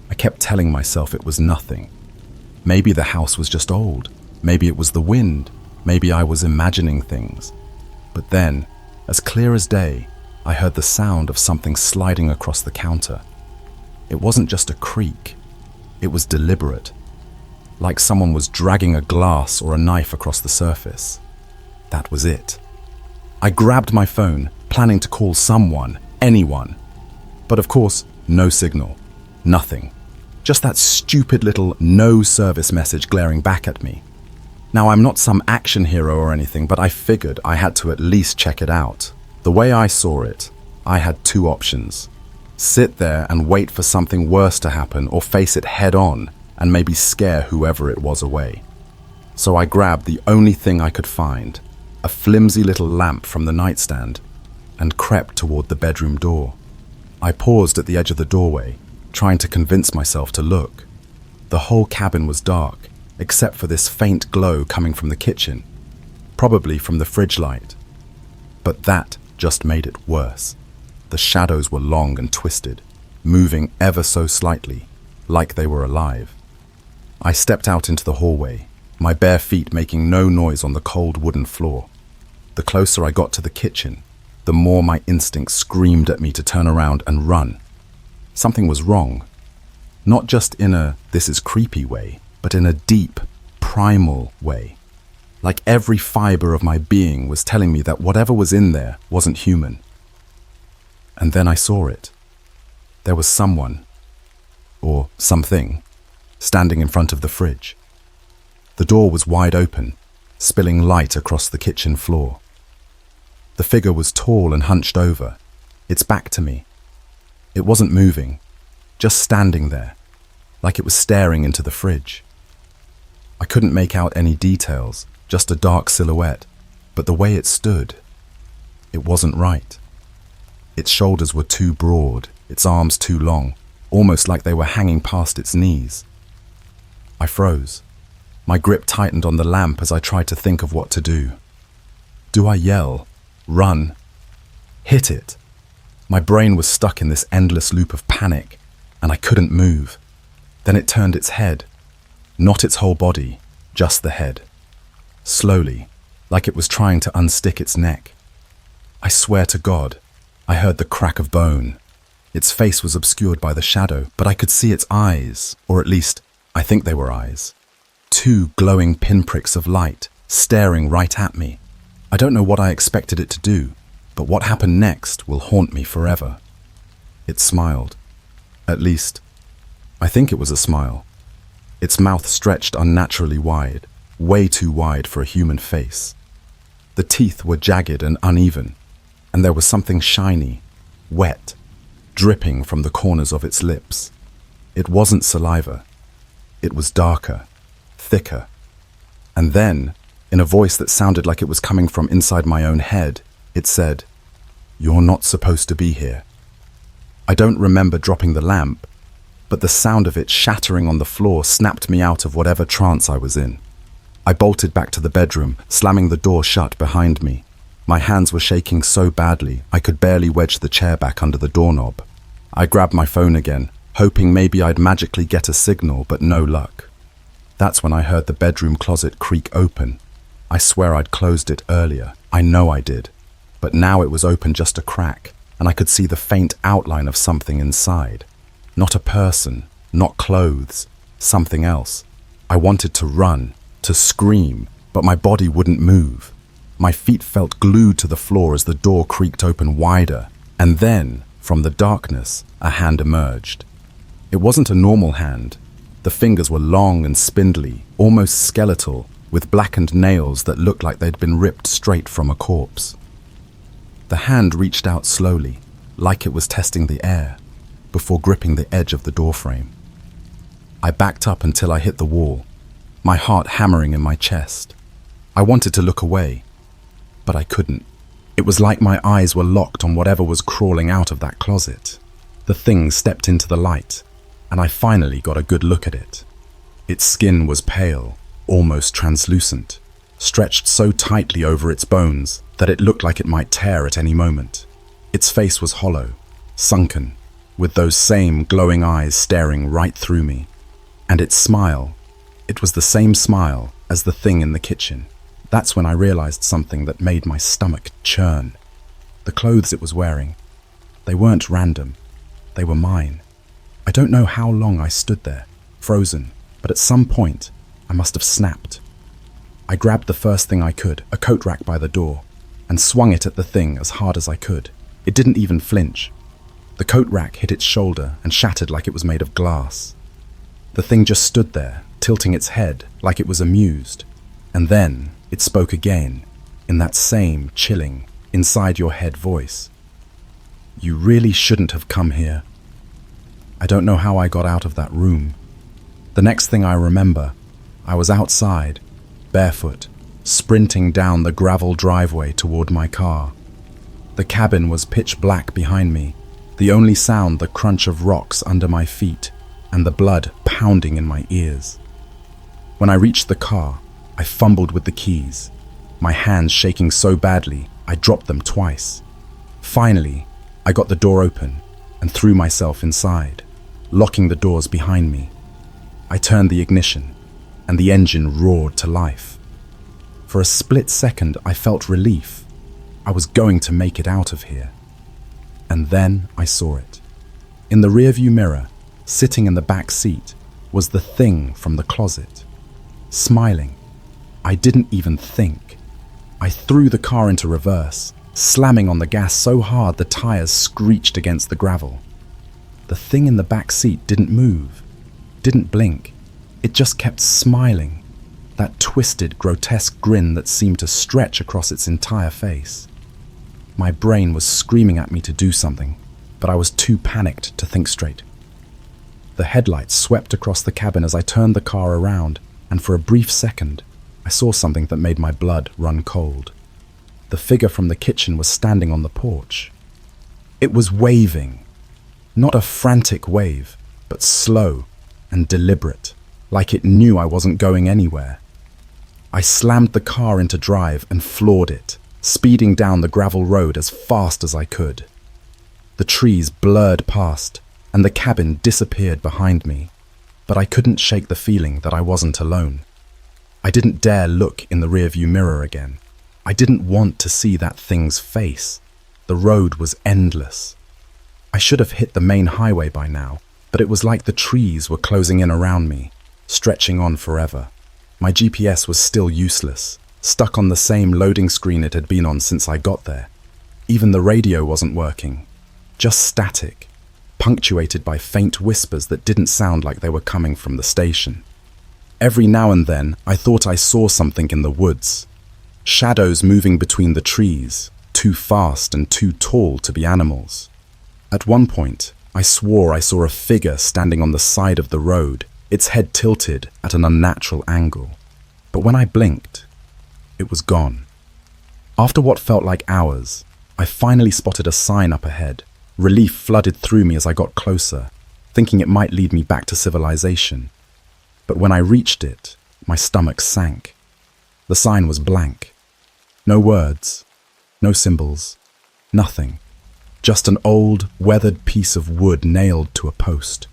I kept telling myself it was nothing. Maybe the house was just old. Maybe it was the wind. Maybe I was imagining things. But then, as clear as day, I heard the sound of something sliding across the counter. It wasn't just a creak. It was deliberate, like someone was dragging a glass or a knife across the surface. That was it. I grabbed my phone, planning to call someone, anyone. But of course, no signal. Nothing. Just that stupid little no service message glaring back at me. Now, I'm not some action hero or anything, but I figured I had to at least check it out. The way I saw it, I had two options. Sit there and wait for something worse to happen, or face it head on and maybe scare whoever it was away. So I grabbed the only thing I could find, a flimsy little lamp from the nightstand, and crept toward the bedroom door. I paused at the edge of the doorway, trying to convince myself to look. The whole cabin was dark, except for this faint glow coming from the kitchen, probably from the fridge light. But that just made it worse. The shadows were long and twisted, moving ever so slightly, like they were alive. I stepped out into the hallway, my bare feet making no noise on the cold wooden floor. The closer I got to the kitchen, the more my instinct screamed at me to turn around and run. Something was wrong. Not just in a "this is creepy" way, but in a deep, primal way. Like every fiber of my being was telling me that whatever was in there wasn't human. And then I saw it. There was someone, or something, standing in front of the fridge. The door was wide open, spilling light across the kitchen floor. The figure was tall and hunched over, its back to me. It wasn't moving, just standing there, like it was staring into the fridge. I couldn't make out any details, just a dark silhouette, but the way it stood, it wasn't right. Its shoulders were too broad, its arms too long, almost like they were hanging past its knees. I froze. My grip tightened on the lamp as I tried to think of what to do. Do I yell? Run? Hit it? My brain was stuck in this endless loop of panic, and I couldn't move. Then it turned its head. Not its whole body, just the head. Slowly, like it was trying to unstick its neck. I swear to God, I heard the crack of bone. Its face was obscured by the shadow, but I could see its eyes, or at least, I think they were eyes. 2 glowing pinpricks of light, staring right at me. I don't know what I expected it to do, but what happened next will haunt me forever. It smiled. At least, I think it was a smile. Its mouth stretched unnaturally wide, way too wide for a human face. The teeth were jagged and uneven, and there was something shiny, wet, dripping from the corners of its lips. It wasn't saliva. It was darker, thicker. And then, in a voice that sounded like it was coming from inside my own head, it said, "You're not supposed to be here." I don't remember dropping the lamp, but the sound of it shattering on the floor snapped me out of whatever trance I was in. I bolted back to the bedroom, slamming the door shut behind me. My hands were shaking so badly I could barely wedge the chair back under the doorknob. I grabbed my phone again, hoping maybe I'd magically get a signal, but no luck. That's when I heard the bedroom closet creak open. I swear I'd closed it earlier. I know I did. But now it was open just a crack, and I could see the faint outline of something inside. Not a person, not clothes, something else. I wanted to run, to scream, but my body wouldn't move. My feet felt glued to the floor as the door creaked open wider, and then, from the darkness, a hand emerged. It wasn't a normal hand. The fingers were long and spindly, almost skeletal, with blackened nails that looked like they'd been ripped straight from a corpse. The hand reached out slowly, like it was testing the air, before gripping the edge of the doorframe. I backed up until I hit the wall, my heart hammering in my chest. I wanted to look away, but I couldn't. It was like my eyes were locked on whatever was crawling out of that closet. The thing stepped into the light, and I finally got a good look at it. Its skin was pale, almost translucent, stretched so tightly over its bones that it looked like it might tear at any moment. Its face was hollow, sunken, with those same glowing eyes staring right through me. And its smile, it was the same smile as the thing in the kitchen. That's when I realized something that made my stomach churn. The clothes it was wearing, they weren't random. They were mine. I don't know how long I stood there, frozen, but at some point, I must have snapped. I grabbed the first thing I could, a coat rack by the door, and swung it at the thing as hard as I could. It didn't even flinch. The coat rack hit its shoulder and shattered like it was made of glass. The thing just stood there, tilting its head like it was amused. And then it spoke again, in that same chilling, inside-your-head voice. "You really shouldn't have come here." I don't know how I got out of that room. The next thing I remember, I was outside, barefoot, sprinting down the gravel driveway toward my car. The cabin was pitch black behind me, the only sound the crunch of rocks under my feet and the blood pounding in my ears. When I reached the car, I fumbled with the keys, my hands shaking so badly I dropped them twice. Finally, I got the door open and threw myself inside, locking the doors behind me. I turned the ignition, and the engine roared to life. For a split second, I felt relief. I was going to make it out of here. And then I saw it. In the rearview mirror, sitting in the back seat, was the thing from the closet. Smiling. I didn't even think. I threw the car into reverse, slamming on the gas so hard the tires screeched against the gravel. The thing in the back seat didn't move, didn't blink. It just kept smiling, that twisted, grotesque grin that seemed to stretch across its entire face. My brain was screaming at me to do something, but I was too panicked to think straight. The headlights swept across the cabin as I turned the car around, and for a brief second, I saw something that made my blood run cold. The figure from the kitchen was standing on the porch. It was waving. Not a frantic wave, but slow and deliberate, like it knew I wasn't going anywhere. I slammed the car into drive and floored it, speeding down the gravel road as fast as I could. The trees blurred past, and the cabin disappeared behind me, but I couldn't shake the feeling that I wasn't alone. I didn't dare look in the rearview mirror again. I didn't want to see that thing's face. The road was endless. I should have hit the main highway by now, but it was like the trees were closing in around me, stretching on forever. My GPS was still useless, stuck on the same loading screen it had been on since I got there. Even the radio wasn't working, just static, punctuated by faint whispers that didn't sound like they were coming from the station. Every now and then, I thought I saw something in the woods. Shadows moving between the trees, too fast and too tall to be animals. At one point, I swore I saw a figure standing on the side of the road, its head tilted at an unnatural angle. But when I blinked, it was gone. After what felt like hours, I finally spotted a sign up ahead. Relief flooded through me as I got closer, thinking it might lead me back to civilization. But when I reached it, my stomach sank. The sign was blank. No words, no symbols, nothing. Just an old, weathered piece of wood nailed to a post.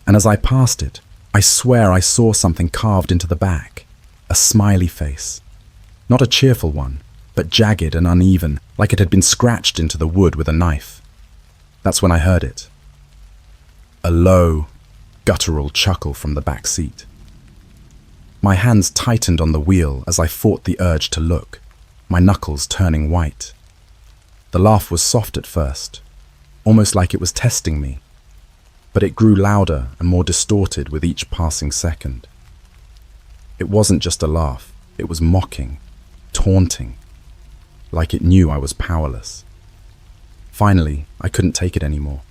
And as I passed it, I swear I saw something carved into the back. A smiley face. Not a cheerful one, but jagged and uneven, like it had been scratched into the wood with a knife. That's when I heard it. A low, guttural chuckle from the back seat. My hands tightened on the wheel as I fought the urge to look, my knuckles turning white. The laugh was soft at first, almost like it was testing me, but it grew louder and more distorted with each passing second. It wasn't just a laugh, it was mocking, taunting, like it knew I was powerless. Finally, I couldn't take it anymore.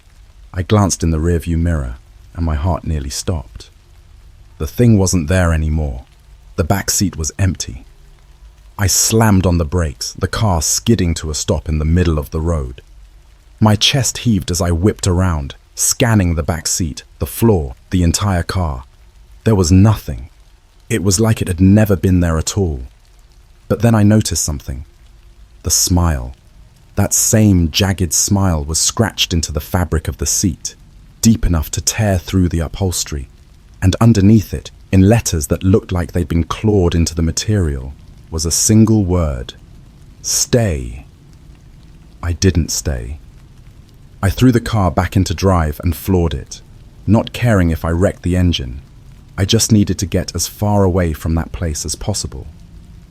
I glanced in the rearview mirror, and my heart nearly stopped. The thing wasn't there anymore. The back seat was empty. I slammed on the brakes, the car skidding to a stop in the middle of the road. My chest heaved as I whipped around, scanning the back seat, the floor, the entire car. There was nothing. It was like it had never been there at all. But then I noticed something. The smile. That same jagged smile was scratched into the fabric of the seat, deep enough to tear through the upholstery. And underneath it, in letters that looked like they'd been clawed into the material, was a single word. Stay. I didn't stay. I threw the car back into drive and floored it, not caring if I wrecked the engine. I just needed to get as far away from that place as possible.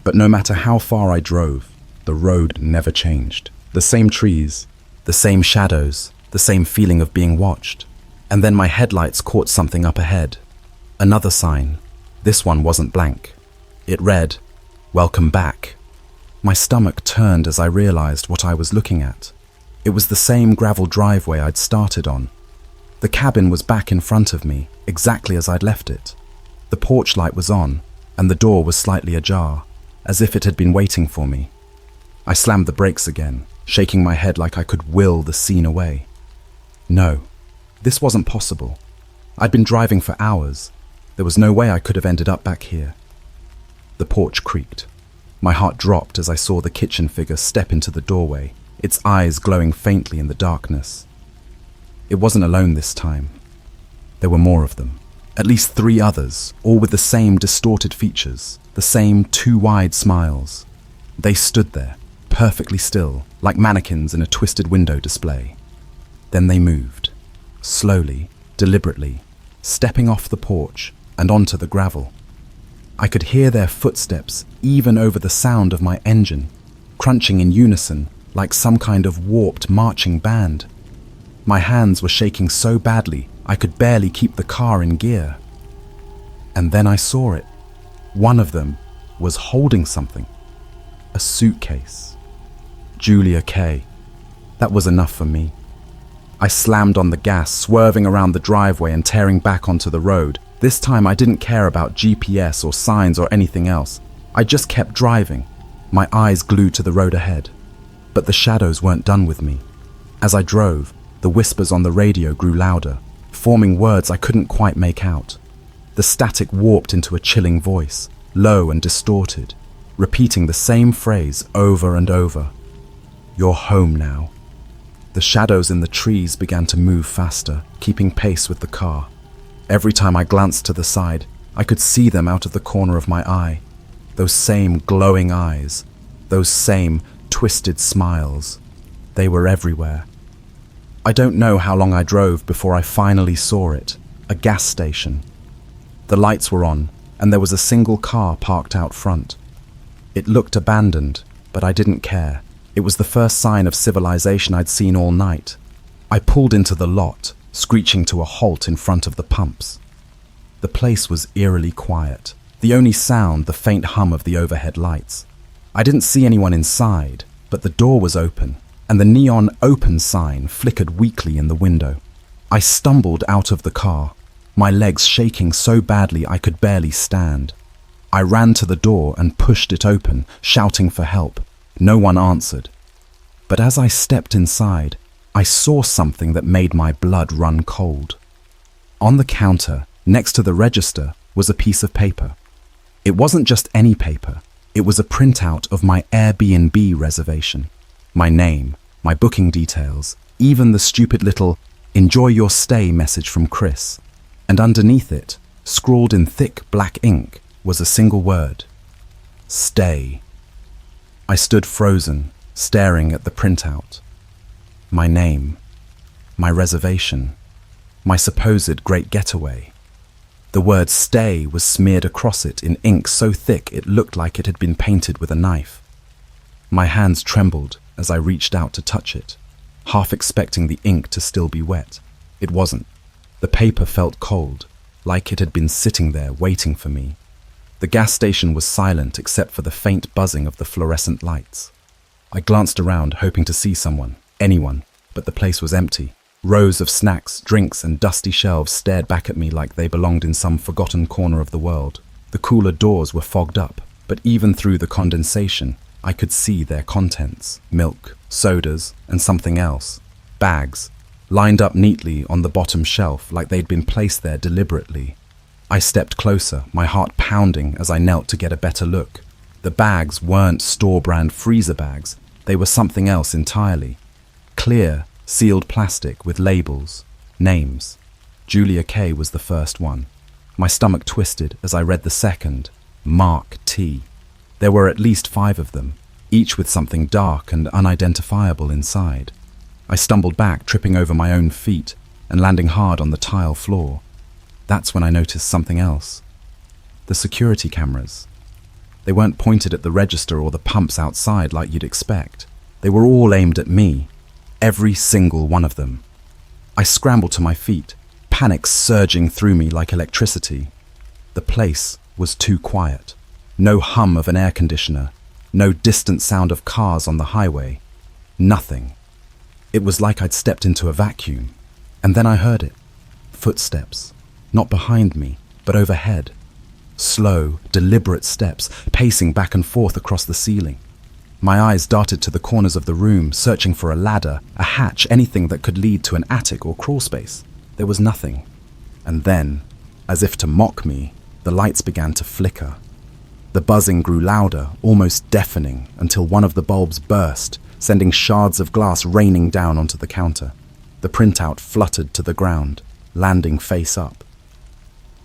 But no matter how far I drove, the road never changed. The same trees, the same shadows, the same feeling of being watched. And then my headlights caught something up ahead. Another sign. This one wasn't blank. It read, "Welcome back." My stomach turned as I realized what I was looking at. It was the same gravel driveway I'd started on. The cabin was back in front of me, exactly as I'd left it. The porch light was on, and the door was slightly ajar, as if it had been waiting for me. I slammed the brakes again, shaking my head like I could will the scene away. No, this wasn't possible. I'd been driving for hours. There was no way I could have ended up back here. The porch creaked. My heart dropped as I saw the kitchen figure step into the doorway, its eyes glowing faintly in the darkness. It wasn't alone this time. There were more of them. At least 3 others, all with the same distorted features, the same too wide smiles. They stood there, perfectly still, like mannequins in a twisted window display. Then they moved, slowly, deliberately, stepping off the porch and onto the gravel. I could hear their footsteps even over the sound of my engine, crunching in unison like some kind of warped marching band. My hands were shaking so badly I could barely keep the car in gear. And then I saw it. One of them was holding something. A suitcase. Julia Kay. That was enough for me. I slammed on the gas, swerving around the driveway and tearing back onto the road. This time I didn't care about GPS or signs or anything else. I just kept driving, my eyes glued to the road ahead. But the shadows weren't done with me. As I drove, the whispers on the radio grew louder, forming words I couldn't quite make out. The static warped into a chilling voice, low and distorted, repeating the same phrase over and over. "You're home now." The shadows in the trees began to move faster, keeping pace with the car. Every time I glanced to the side, I could see them out of the corner of my eye. Those same glowing eyes, those same twisted smiles. They were everywhere. I don't know how long I drove before I finally saw it, a gas station. The lights were on, and there was a single car parked out front. It looked abandoned, but I didn't care. It was the first sign of civilization I'd seen all night. I pulled into the lot, screeching to a halt in front of the pumps. The place was eerily quiet, the only sound the faint hum of the overhead lights. I didn't see anyone inside, but the door was open, and the neon open sign flickered weakly in the window. I stumbled out of the car, my legs shaking so badly I could barely stand. I ran to the door and pushed it open, shouting for help. No one answered. But as I stepped inside, I saw something that made my blood run cold. On the counter, next to the register, was a piece of paper. It wasn't just any paper. It was a printout of my Airbnb reservation. My name, my booking details, even the stupid little "Enjoy your stay" message from Chris. And underneath it, scrawled in thick black ink, was a single word: stay. I stood frozen, staring at the printout. My name, my reservation, my supposed great getaway. The word "stay" was smeared across it in ink so thick it looked like it had been painted with a knife. My hands trembled as I reached out to touch it, half expecting the ink to still be wet. It wasn't. The paper felt cold, like it had been sitting there waiting for me. The gas station was silent except for the faint buzzing of the fluorescent lights. I glanced around, hoping to see someone, anyone, but the place was empty. Rows of snacks, drinks, and dusty shelves stared back at me like they belonged in some forgotten corner of the world. The cooler doors were fogged up, but even through the condensation, I could see their contents: milk, sodas, and something else. Bags, lined up neatly on the bottom shelf like they'd been placed there deliberately. I stepped closer, my heart pounding as I knelt to get a better look. The bags weren't store-brand freezer bags. They were something else entirely. Clear, sealed plastic with labels, names. Julia Kay was the first one. My stomach twisted as I read the second, Mark T. There were at least 5 of them, each with something dark and unidentifiable inside. I stumbled back, tripping over my own feet and landing hard on the tile floor. That's when I noticed something else. The security cameras. They weren't pointed at the register or the pumps outside like you'd expect. They were all aimed at me. Every single one of them. I scrambled to my feet, panic surging through me like electricity. The place was too quiet. No hum of an air conditioner. No distant sound of cars on the highway. Nothing. It was like I'd stepped into a vacuum. And then I heard it. Footsteps. Not behind me, but overhead. Slow, deliberate steps, pacing back and forth across the ceiling. My eyes darted to the corners of the room, searching for a ladder, a hatch, anything that could lead to an attic or crawl space. There was nothing. And then, as if to mock me, the lights began to flicker. The buzzing grew louder, almost deafening, until one of the bulbs burst, sending shards of glass raining down onto the counter. The printout fluttered to the ground, landing face up.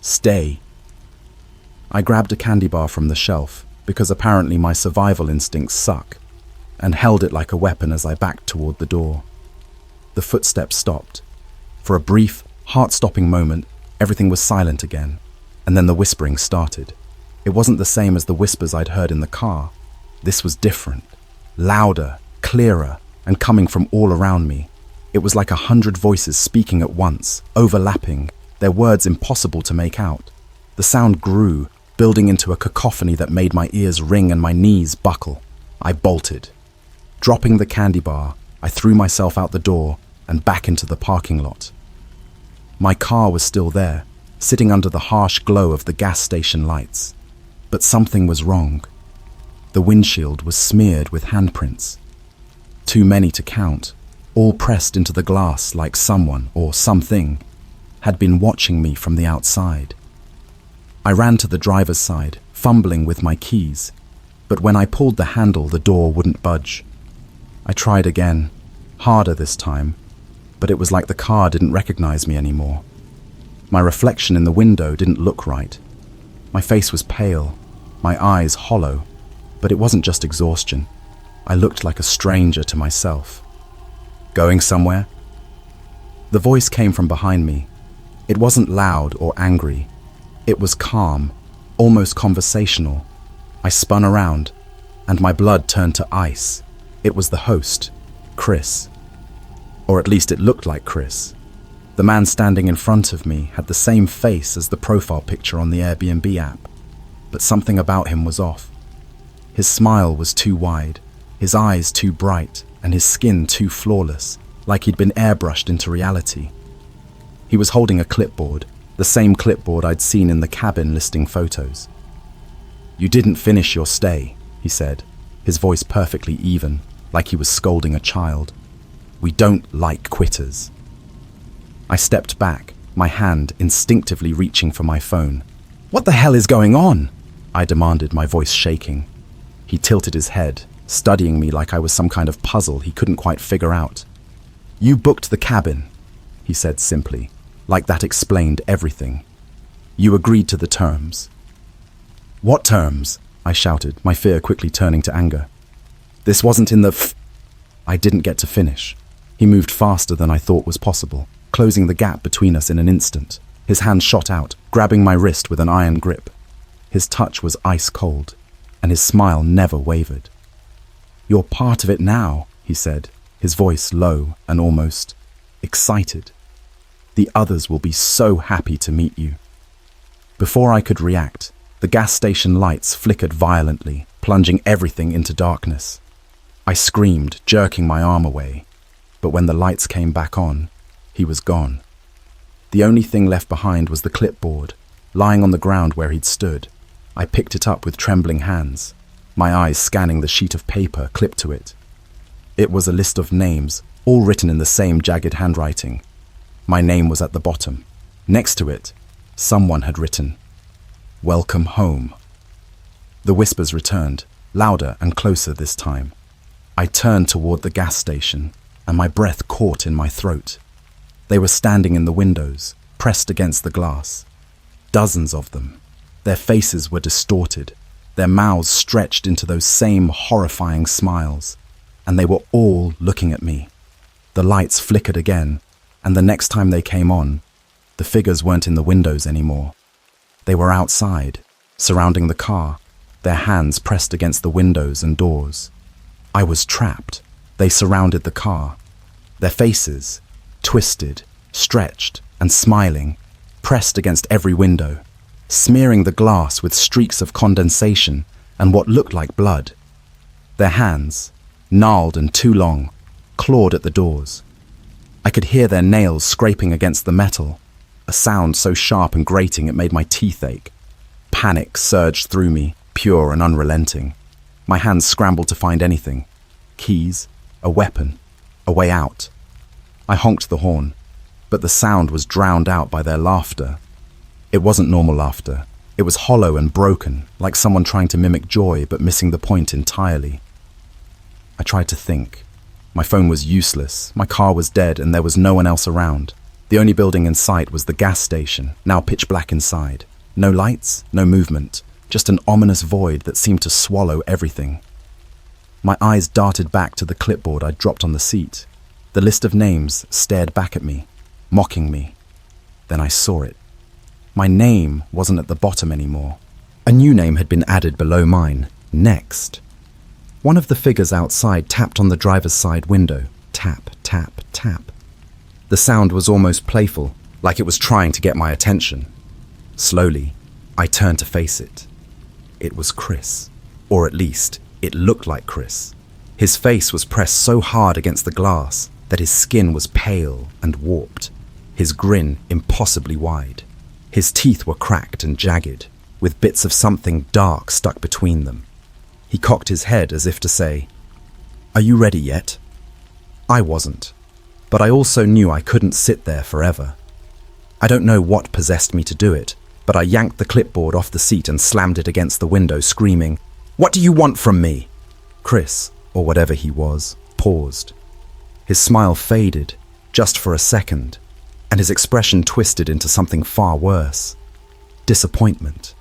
Stay. I grabbed a candy bar from the shelf, because apparently my survival instincts suck, and held it like a weapon as I backed toward the door. The footsteps stopped. For a brief, heart-stopping moment, everything was silent again, and then the whispering started. It wasn't the same as the whispers I'd heard in the car. This was different, louder, clearer, and coming from all around me. It was like 100 voices speaking at once, overlapping, their words impossible to make out. The sound grew, building into a cacophony that made my ears ring and my knees buckle. I bolted. Dropping the candy bar, I threw myself out the door and back into the parking lot. My car was still there, sitting under the harsh glow of the gas station lights. But something was wrong. The windshield was smeared with handprints. Too many to count, all pressed into the glass like someone, or something, had been watching me from the outside. I ran to the driver's side, fumbling with my keys, but when I pulled the handle, the door wouldn't budge. I tried again, harder this time, but it was like the car didn't recognize me anymore. My reflection in the window didn't look right. My face was pale, my eyes hollow, but it wasn't just exhaustion. I looked like a stranger to myself. Going somewhere? The voice came from behind me. It wasn't loud or angry. It was calm, almost conversational. I spun around, and my blood turned to ice. It was the host, Chris. Or at least it looked like Chris. The man standing in front of me had the same face as the profile picture on the Airbnb app, but something about him was off. His smile was too wide, his eyes too bright, and his skin too flawless, like he'd been airbrushed into reality. He was holding a clipboard, the same clipboard I'd seen in the cabin listing photos. "You didn't finish your stay," he said, his voice perfectly even, like he was scolding a child. "We don't like quitters." I stepped back, my hand instinctively reaching for my phone. "What the hell is going on?" I demanded, my voice shaking. He tilted his head, studying me like I was some kind of puzzle he couldn't quite figure out. "You booked the cabin," he said simply, like that explained everything. "You agreed to the terms." "What terms?" I shouted, my fear quickly turning to anger. "This wasn't in the I didn't get to finish. He moved faster than I thought was possible, closing the gap between us in an instant. His hand shot out, grabbing my wrist with an iron grip. His touch was ice cold, and his smile never wavered. "You're part of it now," he said, his voice low and almost excited. "The others will be so happy to meet you." Before I could react, the gas station lights flickered violently, plunging everything into darkness. I screamed, jerking my arm away, but when the lights came back on, he was gone. The only thing left behind was the clipboard, lying on the ground where he'd stood. I picked it up with trembling hands, my eyes scanning the sheet of paper clipped to it. It was a list of names, all written in the same jagged handwriting. My name was at the bottom. Next to it, someone had written, "Welcome home." The whispers returned, louder and closer this time. I turned toward the gas station, and my breath caught in my throat. They were standing in the windows, pressed against the glass. Dozens of them. Their faces were distorted, their mouths stretched into those same horrifying smiles, and they were all looking at me. The lights flickered again, and the next time they came on, the figures weren't in the windows anymore. They were outside, surrounding the car, their hands pressed against the windows and doors. I was trapped. They surrounded the car. Their faces, twisted, stretched, and smiling, pressed against every window, smearing the glass with streaks of condensation and what looked like blood. Their hands, gnarled and too long, clawed at the doors. I could hear their nails scraping against the metal, a sound so sharp and grating it made my teeth ache. Panic surged through me, pure and unrelenting. My hands scrambled to find anything. Keys, a weapon, a way out. I honked the horn, but the sound was drowned out by their laughter. It wasn't normal laughter. It was hollow and broken, like someone trying to mimic joy but missing the point entirely. I I tried to think. My phone was useless, my car was dead, and there was no one else around. The only building in sight was the gas station, now pitch black inside. No lights, no movement, just an ominous void that seemed to swallow everything. My eyes darted back to the clipboard I'd dropped on the seat. The list of names stared back at me, mocking me. Then I saw it. My name wasn't at the bottom anymore. A new name had been added below mine, Next. One of the figures outside tapped on the driver's side window. Tap, tap, tap. The sound was almost playful, like it was trying to get my attention. Slowly, I turned to face it. It was Chris. Or at least, it looked like Chris. His face was pressed so hard against the glass that his skin was pale and warped, his grin impossibly wide. His teeth were cracked and jagged, with bits of something dark stuck between them. He cocked his head as if to say, "Are you ready yet?" I wasn't, but I also knew I couldn't sit there forever. I don't know what possessed me to do it, but I yanked the clipboard off the seat and slammed it against the window, screaming, "What do you want from me?" Chris, or whatever he was, paused. His smile faded, just for a second, and his expression twisted into something far worse. Disappointment.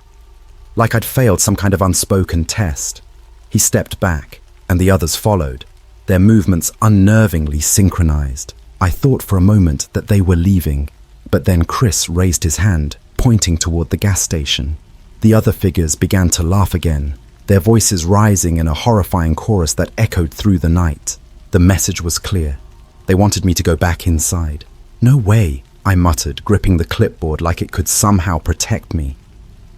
Like I'd failed some kind of unspoken test. He stepped back, and the others followed, their movements unnervingly synchronized. I thought for a moment that they were leaving, but then Chris raised his hand, pointing toward the gas station. The other figures began to laugh again, their voices rising in a horrifying chorus that echoed through the night. The message was clear. They wanted me to go back inside. "No way," I muttered, gripping the clipboard like it could somehow protect me.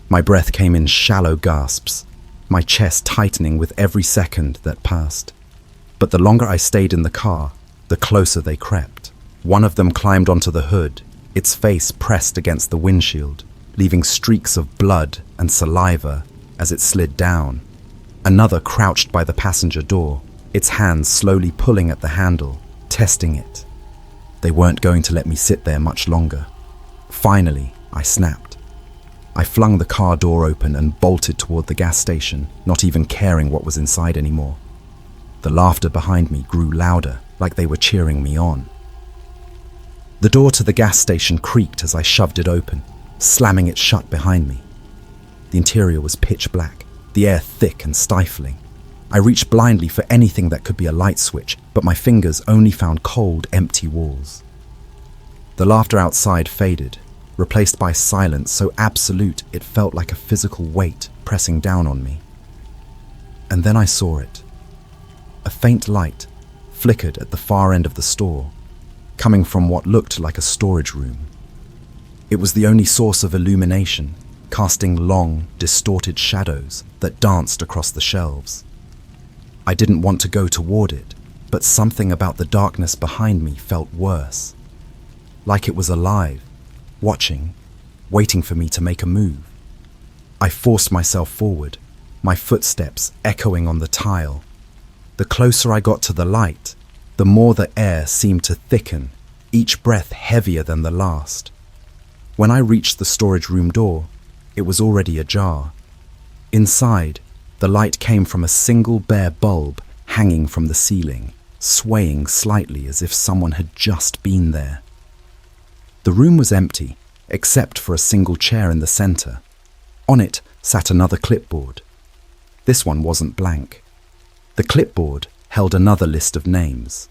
My breath came in shallow gasps, my chest tightening with every second that passed. But the longer I stayed in the car, the closer they crept. One of them climbed onto the hood, its face pressed against the windshield, leaving streaks of blood and saliva as it slid down. Another crouched by the passenger door, its hands slowly pulling at the handle, testing it. They weren't going to let me sit there much longer. Finally, I snapped. I flung the car door open and bolted toward the gas station, not even caring what was inside anymore. The laughter behind me grew louder, like they were cheering me on. The door to the gas station creaked as I shoved it open, slamming it shut behind me. The interior was pitch black, the air thick and stifling. I reached blindly for anything that could be a light switch, but my fingers only found cold, empty walls. The laughter outside faded, replaced by silence so absolute it felt like a physical weight pressing down on me. And then I saw it. A faint light flickered at the far end of the store, coming from what looked like a storage room. It was the only source of illumination, casting long, distorted shadows that danced across the shelves. I didn't want to go toward it, but something about the darkness behind me felt worse. Like it was alive, watching, waiting for me to make a move. I forced myself forward, my footsteps echoing on the tile. The closer I got to the light, the more the air seemed to thicken, each breath heavier than the last. When I reached the storage room door, it was already ajar. Inside, the light came from a single bare bulb hanging from the ceiling, swaying slightly as if someone had just been there. The room was empty, except for a single chair in the center. On it sat another clipboard. This one wasn't blank. The clipboard held another list of names,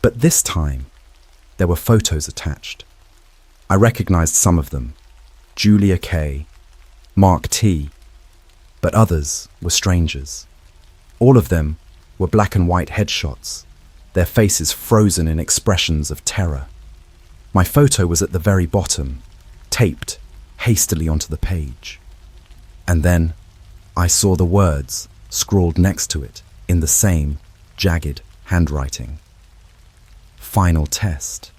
but this time there were photos attached. I recognized some of them: Julia K., Mark T., but others were strangers. All of them were black and white headshots, their faces frozen in expressions of terror. My photo was at the very bottom, taped hastily onto the page. And then I saw the words scrawled next to it in the same jagged handwriting. Final test.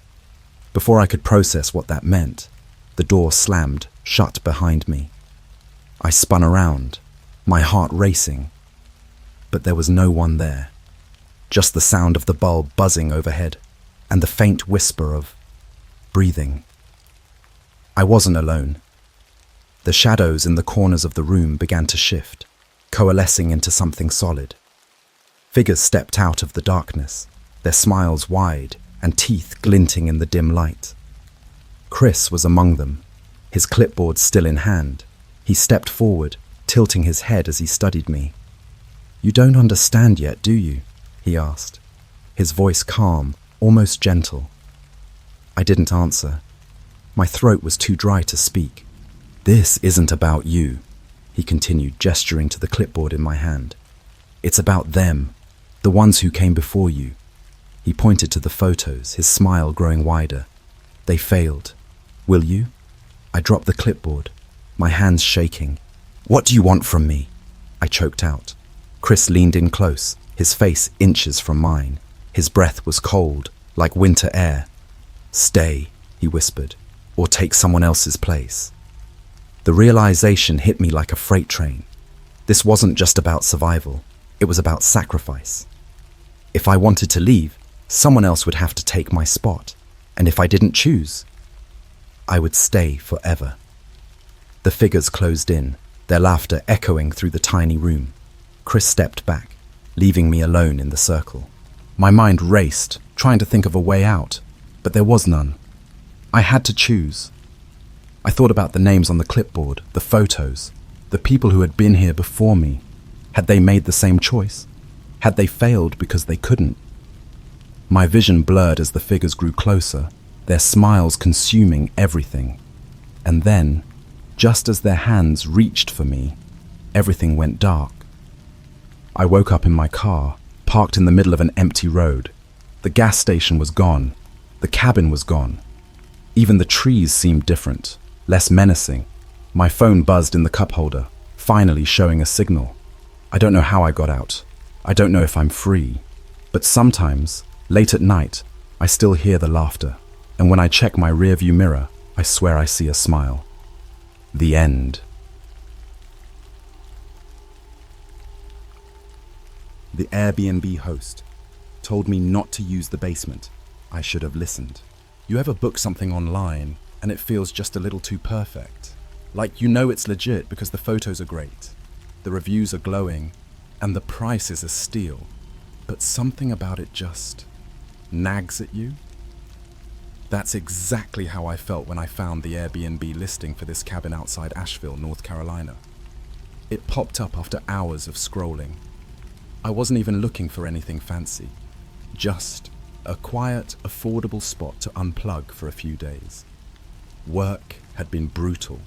Before I could process what that meant, the door slammed shut behind me. I spun around, my heart racing, but there was no one there. Just the sound of the bulb buzzing overhead and the faint whisper of breathing. I wasn't alone. The shadows in the corners of the room began to shift, coalescing into something solid. Figures stepped out of the darkness, their smiles wide and teeth glinting in the dim light. Chris was among them, his clipboard still in hand. He stepped forward, tilting his head as he studied me. "You don't understand yet, do you?" he asked, his voice calm, almost gentle. I didn't answer. My throat was too dry to speak. "This isn't about you," he continued, gesturing to the clipboard in my hand. "It's about them, the ones who came before you." He pointed to the photos, his smile growing wider. "They failed. Will you?" I dropped the clipboard, my hands shaking. "What do you want from me?" I choked out. Chris leaned in close, his face inches from mine. His breath was cold, like winter air. "Stay," he whispered, "or take someone else's place." The realization hit me like a freight train. This wasn't just about survival, it was about sacrifice. If I wanted to leave, someone else would have to take my spot, and if I didn't choose, I would stay forever. The figures closed in, their laughter echoing through the tiny room. Chris stepped back, leaving me alone in the circle. My mind raced, trying to think of a way out, but there was none. I had to choose. I thought about the names on the clipboard, the photos, the people who had been here before me. Had they made the same choice? Had they failed because they couldn't? My vision blurred as the figures grew closer, their smiles consuming everything. And then, just as their hands reached for me, everything went dark. I woke up in my car, parked in the middle of an empty road. The gas station was gone. The cabin was gone. Even the trees seemed different, less menacing. My phone buzzed in the cup holder, finally showing a signal. I don't know how I got out. I don't know if I'm free. But sometimes, late at night, I still hear the laughter. And when I check my rearview mirror, I swear I see a smile. The end. The Airbnb host told me not to use the basement. I should have listened. You ever book something online and it feels just a little too perfect? Like you know it's legit because the photos are great, the reviews are glowing, and the price is a steal, but something about it just nags at you? That's exactly how I felt when I found the Airbnb listing for this cabin outside Asheville, North Carolina. It popped up after hours of scrolling. I wasn't even looking for anything fancy, just a quiet, affordable spot to unplug for a few days. Work had been brutal.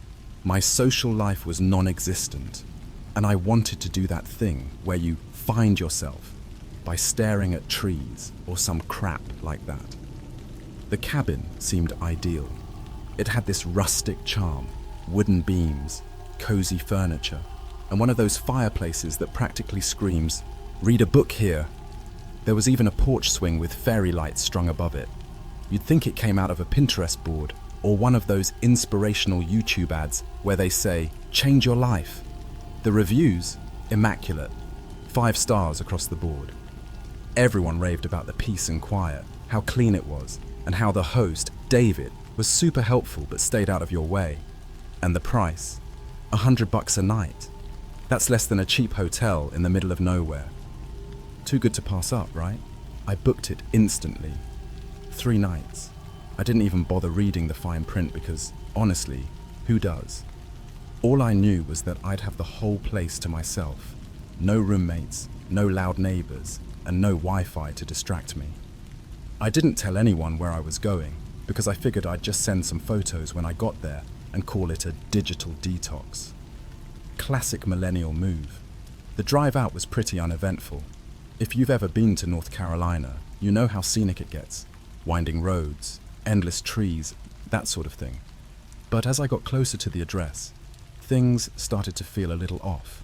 My social life was non-existent, and I wanted to do that thing where you find yourself by staring at trees or some crap like that. The cabin seemed ideal. It had this rustic charm, wooden beams, cozy furniture, and one of those fireplaces that practically screams, "Read a book here." There was even a porch swing with fairy lights strung above it. You'd think it came out of a Pinterest board or one of those inspirational YouTube ads where they say, "Change your life." The reviews, immaculate, 5 stars across the board. Everyone raved about the peace and quiet, how clean it was, and how the host, David, was super helpful but stayed out of your way. And the price, $100 a night. That's less than a cheap hotel in the middle of nowhere. Too good to pass up, right? I booked it instantly. 3 nights. I didn't even bother reading the fine print because, honestly, who does? All I knew was that I'd have the whole place to myself. No roommates, no loud neighbors, and no Wi-Fi to distract me. I didn't tell anyone where I was going because I figured I'd just send some photos when I got there and call it a digital detox. Classic millennial move. The drive out was pretty uneventful. If you've ever been to North Carolina, you know how scenic it gets. Winding roads, endless trees, that sort of thing. But as I got closer to the address, things started to feel a little off.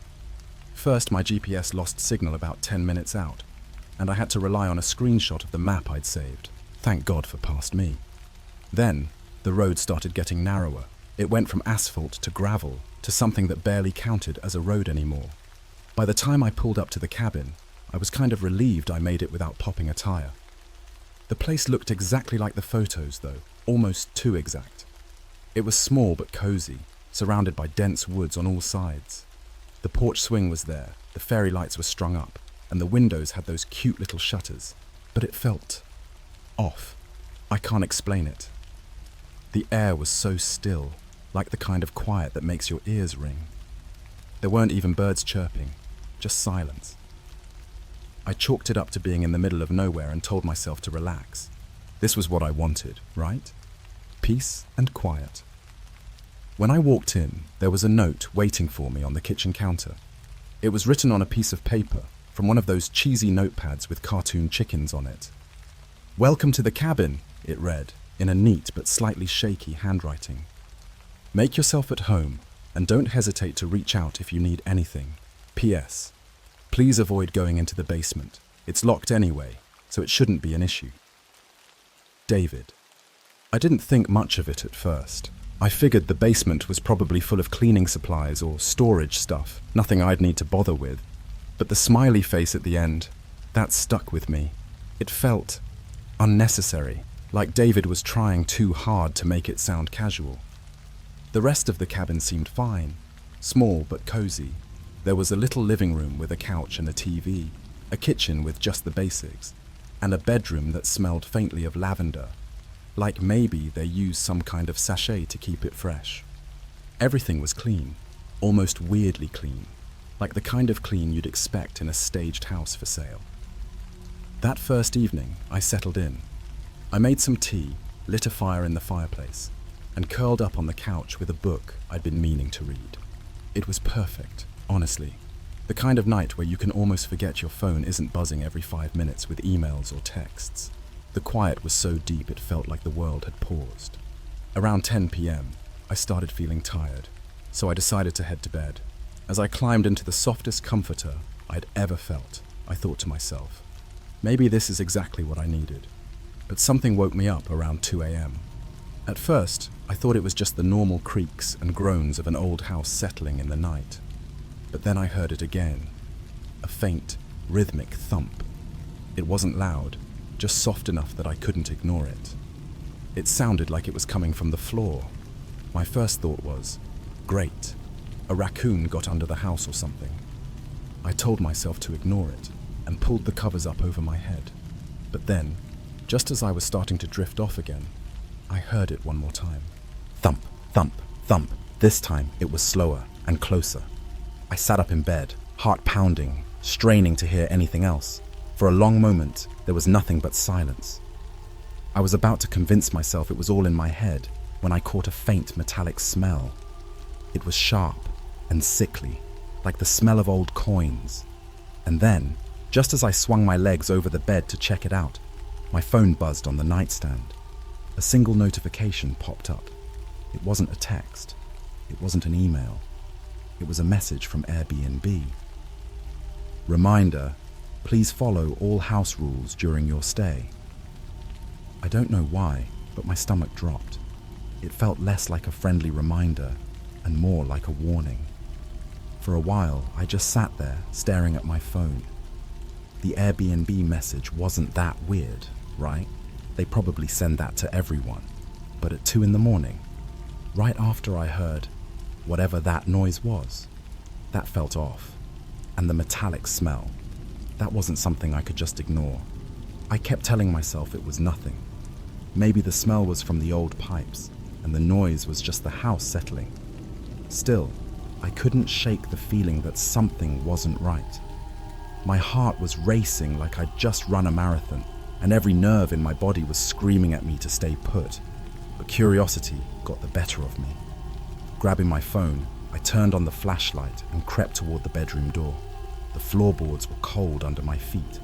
First, my GPS lost signal about 10 minutes out, and I had to rely on a screenshot of the map I'd saved. Thank God for past me. Then, the road started getting narrower. It went from asphalt to gravel to something that barely counted as a road anymore. By the time I pulled up to the cabin, I was kind of relieved I made it without popping a tire. The place looked exactly like the photos, though, almost too exact. It was small but cozy, surrounded by dense woods on all sides. The porch swing was there, the fairy lights were strung up, and the windows had those cute little shutters, but it felt off. I can't explain it. The air was so still, like the kind of quiet that makes your ears ring. There weren't even birds chirping, just silence. I chalked it up to being in the middle of nowhere and told myself to relax. This was what I wanted, right? Peace and quiet. When I walked in, there was a note waiting for me on the kitchen counter. It was written on a piece of paper from one of those cheesy notepads with cartoon chickens on it. "Welcome to the cabin," it read, in a neat but slightly shaky handwriting. "Make yourself at home and don't hesitate to reach out if you need anything. P.S. Please avoid going into the basement. It's locked anyway, so it shouldn't be an issue. David." I didn't think much of it at first. I figured the basement was probably full of cleaning supplies or storage stuff, nothing I'd need to bother with. But the smiley face at the end, that stuck with me. It felt unnecessary, like David was trying too hard to make it sound casual. The rest of the cabin seemed fine, small but cozy. There was a little living room with a couch and a TV, a kitchen with just the basics, and a bedroom that smelled faintly of lavender, like maybe they used some kind of sachet to keep it fresh. Everything was clean, almost weirdly clean, like the kind of clean you'd expect in a staged house for sale. That first evening, I settled in. I made some tea, lit a fire in the fireplace, and curled up on the couch with a book I'd been meaning to read. It was perfect, honestly. The kind of night where you can almost forget your phone isn't buzzing every 5 minutes with emails or texts. The quiet was so deep it felt like the world had paused. Around 10 p.m., I started feeling tired, so I decided to head to bed. As I climbed into the softest comforter I'd ever felt, I thought to myself, maybe this is exactly what I needed. But something woke me up around 2 a.m. At first, I thought it was just the normal creaks and groans of an old house settling in the night. But then I heard it again, a faint, rhythmic thump. It wasn't loud, just soft enough that I couldn't ignore it. It sounded like it was coming from the floor. My first thought was, great, a raccoon got under the house or something. I told myself to ignore it and pulled the covers up over my head. But then, just as I was starting to drift off again, I heard it one more time. Thump, thump, thump. This time it was slower and closer. I sat up in bed, heart pounding, straining to hear anything else. For a long moment, there was nothing but silence. I was about to convince myself it was all in my head when I caught a faint metallic smell. It was sharp and sickly, like the smell of old coins. And then, just as I swung my legs over the bed to check it out, my phone buzzed on the nightstand. A single notification popped up. It wasn't a text. It wasn't an email. It was a message from Airbnb. Reminder, please follow all house rules during your stay. I don't know why, but my stomach dropped. It felt less like a friendly reminder and more like a warning. For a while, I just sat there staring at my phone. The Airbnb message wasn't that weird, right? They probably send that to everyone. But at 2 a.m, right after I heard whatever that noise was, that felt off. And the metallic smell, that wasn't something I could just ignore. I kept telling myself it was nothing. Maybe the smell was from the old pipes, and the noise was just the house settling. Still, I couldn't shake the feeling that something wasn't right. My heart was racing like I'd just run a marathon, and every nerve in my body was screaming at me to stay put. But curiosity got the better of me. Grabbing my phone, I turned on the flashlight and crept toward the bedroom door. The floorboards were cold under my feet,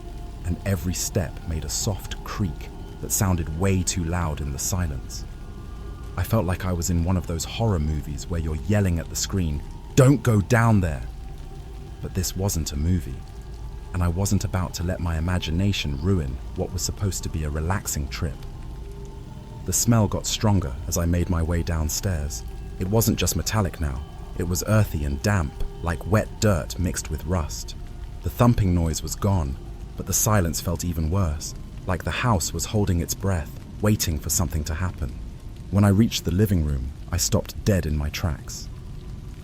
and every step made a soft creak that sounded way too loud in the silence. I felt like I was in one of those horror movies where you're yelling at the screen, "Don't go down there!" But this wasn't a movie, and I wasn't about to let my imagination ruin what was supposed to be a relaxing trip. The smell got stronger as I made my way downstairs. It wasn't just metallic now. It was earthy and damp, like wet dirt mixed with rust. The thumping noise was gone, but the silence felt even worse, like the house was holding its breath, waiting for something to happen. When I reached the living room, I stopped dead in my tracks.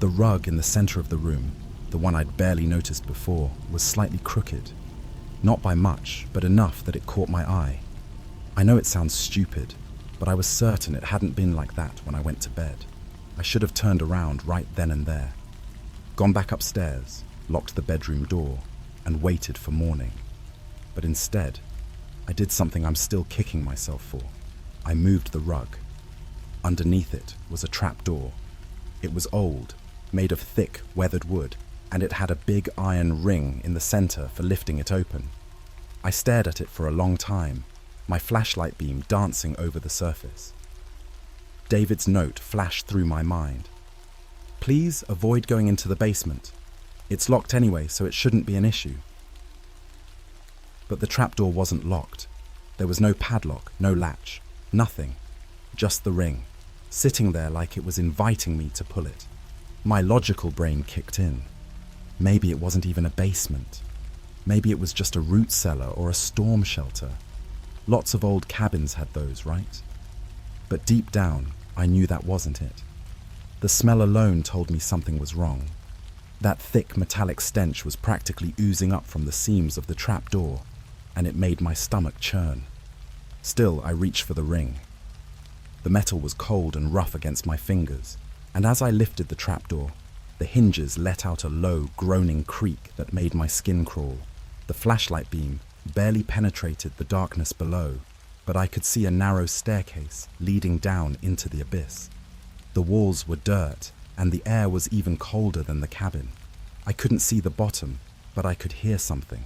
The rug in the center of the room, the one I'd barely noticed before, was slightly crooked, Not by much, but enough that it caught my eye. I know it sounds stupid, but I was certain it hadn't been like that when I went to bed. I should have turned around right then and there, gone back upstairs, locked the bedroom door, and waited for morning. But instead, I did something I'm still kicking myself for. I moved the rug. Underneath it was a trapdoor. It was old, made of thick, weathered wood, and it had a big iron ring in the center for lifting it open. I stared at it for a long time, my flashlight beam dancing over the surface. David's note flashed through my mind. Please avoid going into the basement. It's locked anyway, so it shouldn't be an issue. But the trapdoor wasn't locked. There was no padlock, no latch, nothing. Just the ring, sitting there like it was inviting me to pull it. My logical brain kicked in. Maybe it wasn't even a basement. Maybe it was just a root cellar or a storm shelter. Lots of old cabins had those, right? But deep down, I knew that wasn't it. The smell alone told me something was wrong. That thick metallic stench was practically oozing up from the seams of the trapdoor, and it made my stomach churn. Still, I reached for the ring. The metal was cold and rough against my fingers, and as I lifted the trapdoor, the hinges let out a low, groaning creak that made my skin crawl. The flashlight beam barely penetrated the darkness below, but I could see a narrow staircase leading down into the abyss. The walls were dirt, and the air was even colder than the cabin. I couldn't see the bottom, but I could hear something.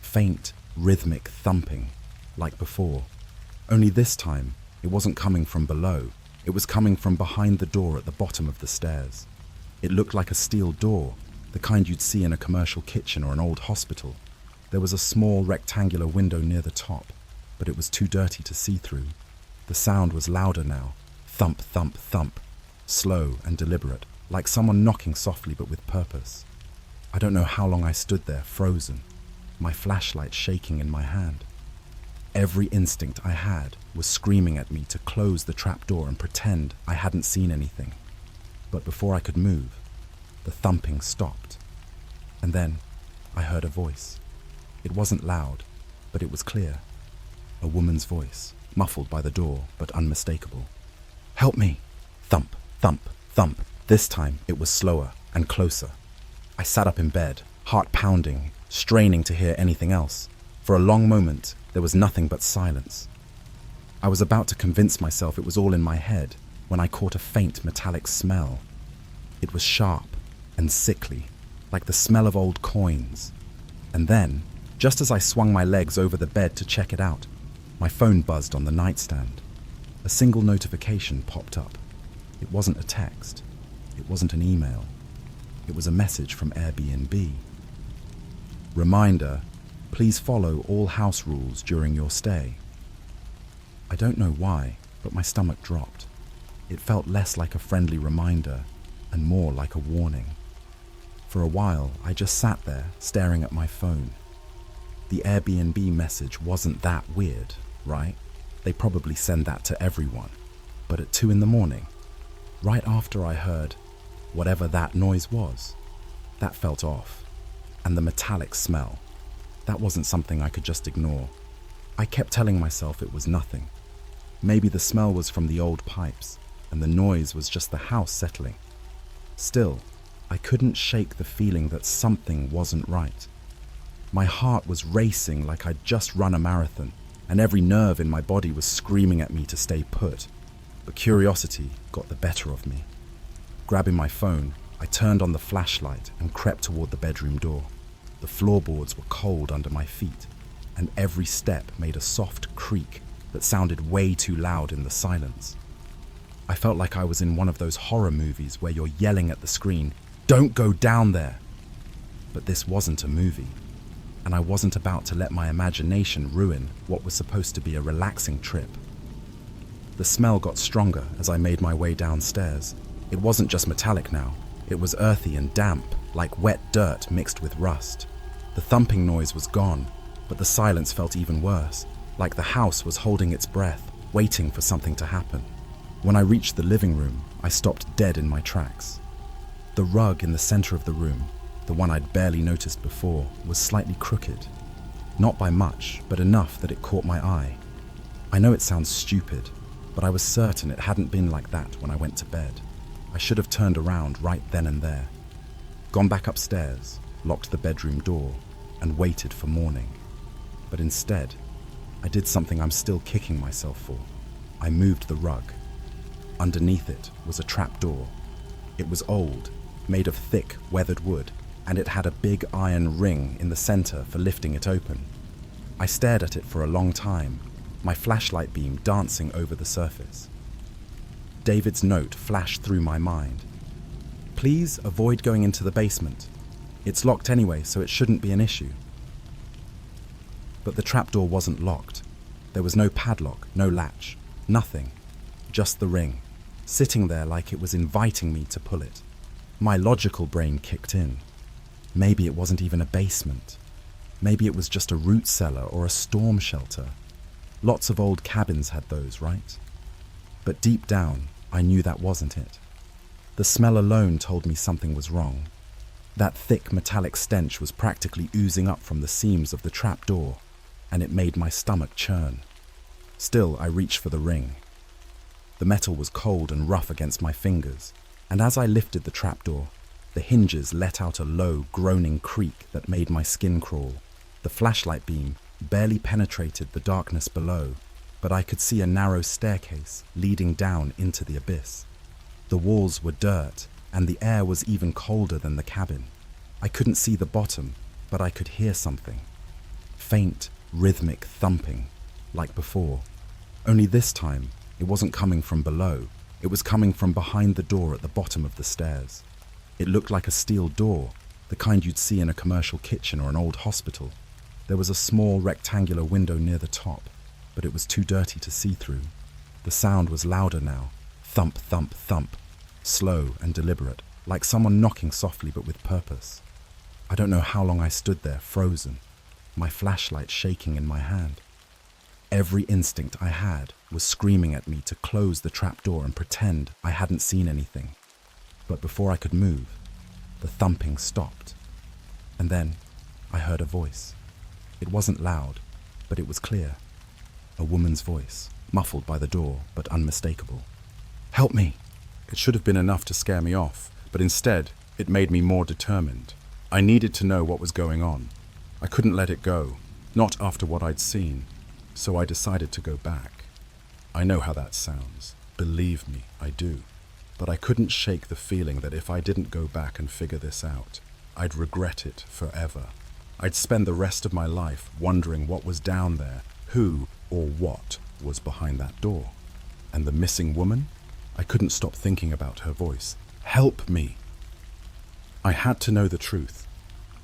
Faint, rhythmic thumping, like before. Only this time, it wasn't coming from below. It was coming from behind the door at the bottom of the stairs. It looked like a steel door, the kind you'd see in a commercial kitchen or an old hospital. There was a small rectangular window near the top, but it was too dirty to see through. The sound was louder now. Thump, thump, thump. Slow and deliberate, like someone knocking softly but with purpose. I don't know how long I stood there, frozen, my flashlight shaking in my hand. Every instinct I had was screaming at me to close the trapdoor and pretend I hadn't seen anything. But before I could move, the thumping stopped. And then I heard a voice. It wasn't loud, but it was clear. A woman's voice, muffled by the door, but unmistakable. "Help me!" Thump, thump, thump. This time it was slower and closer. I sat up in bed, heart pounding, straining to hear anything else. For a long moment, there was nothing but silence. I was about to convince myself it was all in my head when I caught a faint metallic smell. It was sharp and sickly, like the smell of old coins. And then, just as I swung my legs over the bed to check it out, my phone buzzed on the nightstand. A single notification popped up. It wasn't a text. It wasn't an email. It was a message from Airbnb. Reminder, please follow all house rules during your stay. I don't know why, but my stomach dropped. It felt less like a friendly reminder and more like a warning. For a while, I just sat there, staring at my phone. The Airbnb message wasn't that weird, right? They probably send that to everyone. But at 2 a.m, right after I heard whatever that noise was, that felt off. And the metallic smell, that wasn't something I could just ignore. I kept telling myself it was nothing. Maybe the smell was from the old pipes, and the noise was just the house settling. Still, I couldn't shake the feeling that something wasn't right. My heart was racing like I'd just run a marathon, and every nerve in my body was screaming at me to stay put. But curiosity got the better of me. Grabbing my phone, I turned on the flashlight and crept toward the bedroom door. The floorboards were cold under my feet, and every step made a soft creak that sounded way too loud in the silence. I felt like I was in one of those horror movies where you're yelling at the screen, "Don't go down there!" But this wasn't a movie, and I wasn't about to let my imagination ruin what was supposed to be a relaxing trip. The smell got stronger as I made my way downstairs. It wasn't just metallic now. It was earthy and damp, like wet dirt mixed with rust. The thumping noise was gone, but the silence felt even worse, like the house was holding its breath, waiting for something to happen. When I reached the living room, I stopped dead in my tracks. The rug in the center of the room, the one I'd barely noticed before, was slightly crooked. Not by much, but enough that it caught my eye. I know it sounds stupid, but I was certain it hadn't been like that when I went to bed. I should have turned around right then and there, gone back upstairs, locked the bedroom door, and waited for morning. But instead, I did something I'm still kicking myself for. I moved the rug. Underneath it was a trapdoor. It was old, made of thick, weathered wood, and it had a big iron ring in the center for lifting it open. I stared at it for a long time, my flashlight beam dancing over the surface. David's note flashed through my mind. Please avoid going into the basement. It's locked anyway, so it shouldn't be an issue. But the trapdoor wasn't locked. There was no padlock, no latch, nothing. Just the ring, sitting there like it was inviting me to pull it. My logical brain kicked in. Maybe it wasn't even a basement. Maybe it was just a root cellar or a storm shelter. Lots of old cabins had those, right? But deep down, I knew that wasn't it. The smell alone told me something was wrong. That thick metallic stench was practically oozing up from the seams of the trapdoor, and it made my stomach churn. Still, I reached for the ring. The metal was cold and rough against my fingers, and as I lifted the trapdoor, the hinges let out a low, groaning creak that made my skin crawl. The flashlight beam barely penetrated the darkness below, but I could see a narrow staircase leading down into the abyss. The walls were dirt, and the air was even colder than the cabin. I couldn't see the bottom, but I could hear something. Faint, rhythmic thumping, like before. Only this time, it wasn't coming from below. It was coming from behind the door at the bottom of the stairs. It looked like a steel door, the kind you'd see in a commercial kitchen or an old hospital. There was a small rectangular window near the top, but it was too dirty to see through. The sound was louder now. Thump, thump, thump. Slow and deliberate, like someone knocking softly but with purpose. I don't know how long I stood there, frozen, my flashlight shaking in my hand. Every instinct I had was screaming at me to close the trapdoor and pretend I hadn't seen anything. But before I could move, the thumping stopped. And then I heard a voice. It wasn't loud, but it was clear. A woman's voice, muffled by the door, but unmistakable. "Help me!" It should have been enough to scare me off, but instead, it made me more determined. I needed to know what was going on. I couldn't let it go, not after what I'd seen, so I decided to go back. I know how that sounds. Believe me, I do. But I couldn't shake the feeling that if I didn't go back and figure this out, I'd regret it forever. I'd spend the rest of my life wondering what was down there, who or what was behind that door. And the missing woman? I couldn't stop thinking about her voice. Help me! I had to know the truth.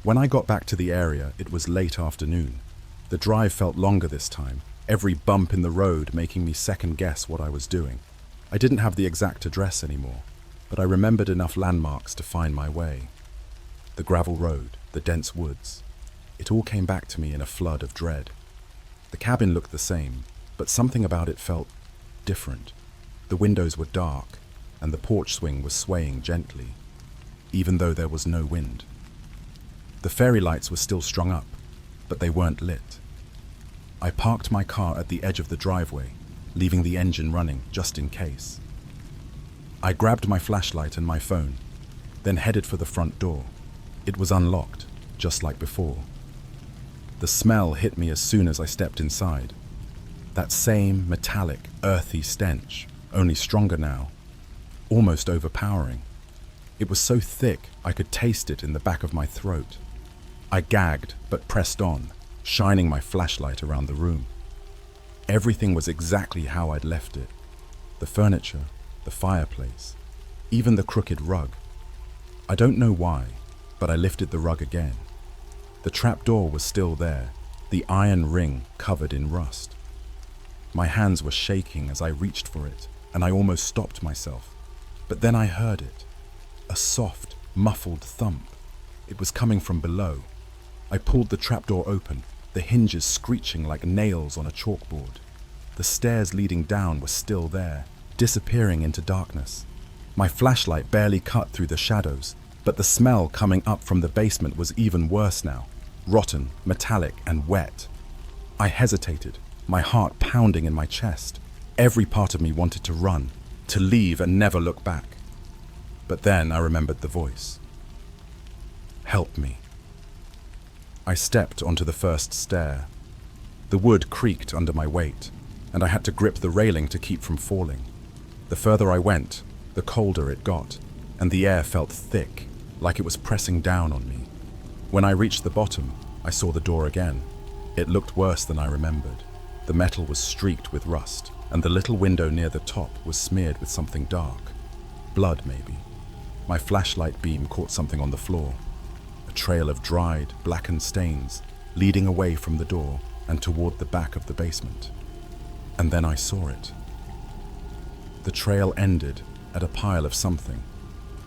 When I got back to the area, it was late afternoon. The drive felt longer this time, every bump in the road making me second guess what I was doing. I didn't have the exact address anymore, but I remembered enough landmarks to find my way. The gravel road, the dense woods. It all came back to me in a flood of dread. The cabin looked the same, but something about it felt different. The windows were dark, and the porch swing was swaying gently, even though there was no wind. The fairy lights were still strung up, but they weren't lit. I parked my car at the edge of the driveway, leaving the engine running just in case. I grabbed my flashlight and my phone, then headed for the front door. It was unlocked, just like before. The smell hit me as soon as I stepped inside. That same metallic, earthy stench, only stronger now, almost overpowering. It was so thick I could taste it in the back of my throat. I gagged but pressed on, shining my flashlight around the room. Everything was exactly how I'd left it. The furniture, the fireplace, even the crooked rug. I don't know why, but I lifted the rug again. The trapdoor was still there, the iron ring covered in rust. My hands were shaking as I reached for it, and I almost stopped myself. But then I heard it. A soft, muffled thump. It was coming from below. I pulled the trapdoor open, the hinges screeching like nails on a chalkboard. The stairs leading down were still there, disappearing into darkness. My flashlight barely cut through the shadows, but the smell coming up from the basement was even worse now. rotten, metallic, and wet. I hesitated, my heart pounding in my chest. Every part of me wanted to run, to leave and never look back. But then I remembered the voice. Help me. I stepped onto the first stair. The wood creaked under my weight, and I had to grip the railing to keep from falling. The further I went, the colder it got, and the air felt thick, like it was pressing down on me. When I reached the bottom, I saw the door again. It looked worse than I remembered. The metal was streaked with rust, and the little window near the top was smeared with something dark. Blood, maybe. My flashlight beam caught something on the floor. A trail of dried, blackened stains, leading away from the door and toward the back of the basement. And then I saw it. The trail ended at a pile of something.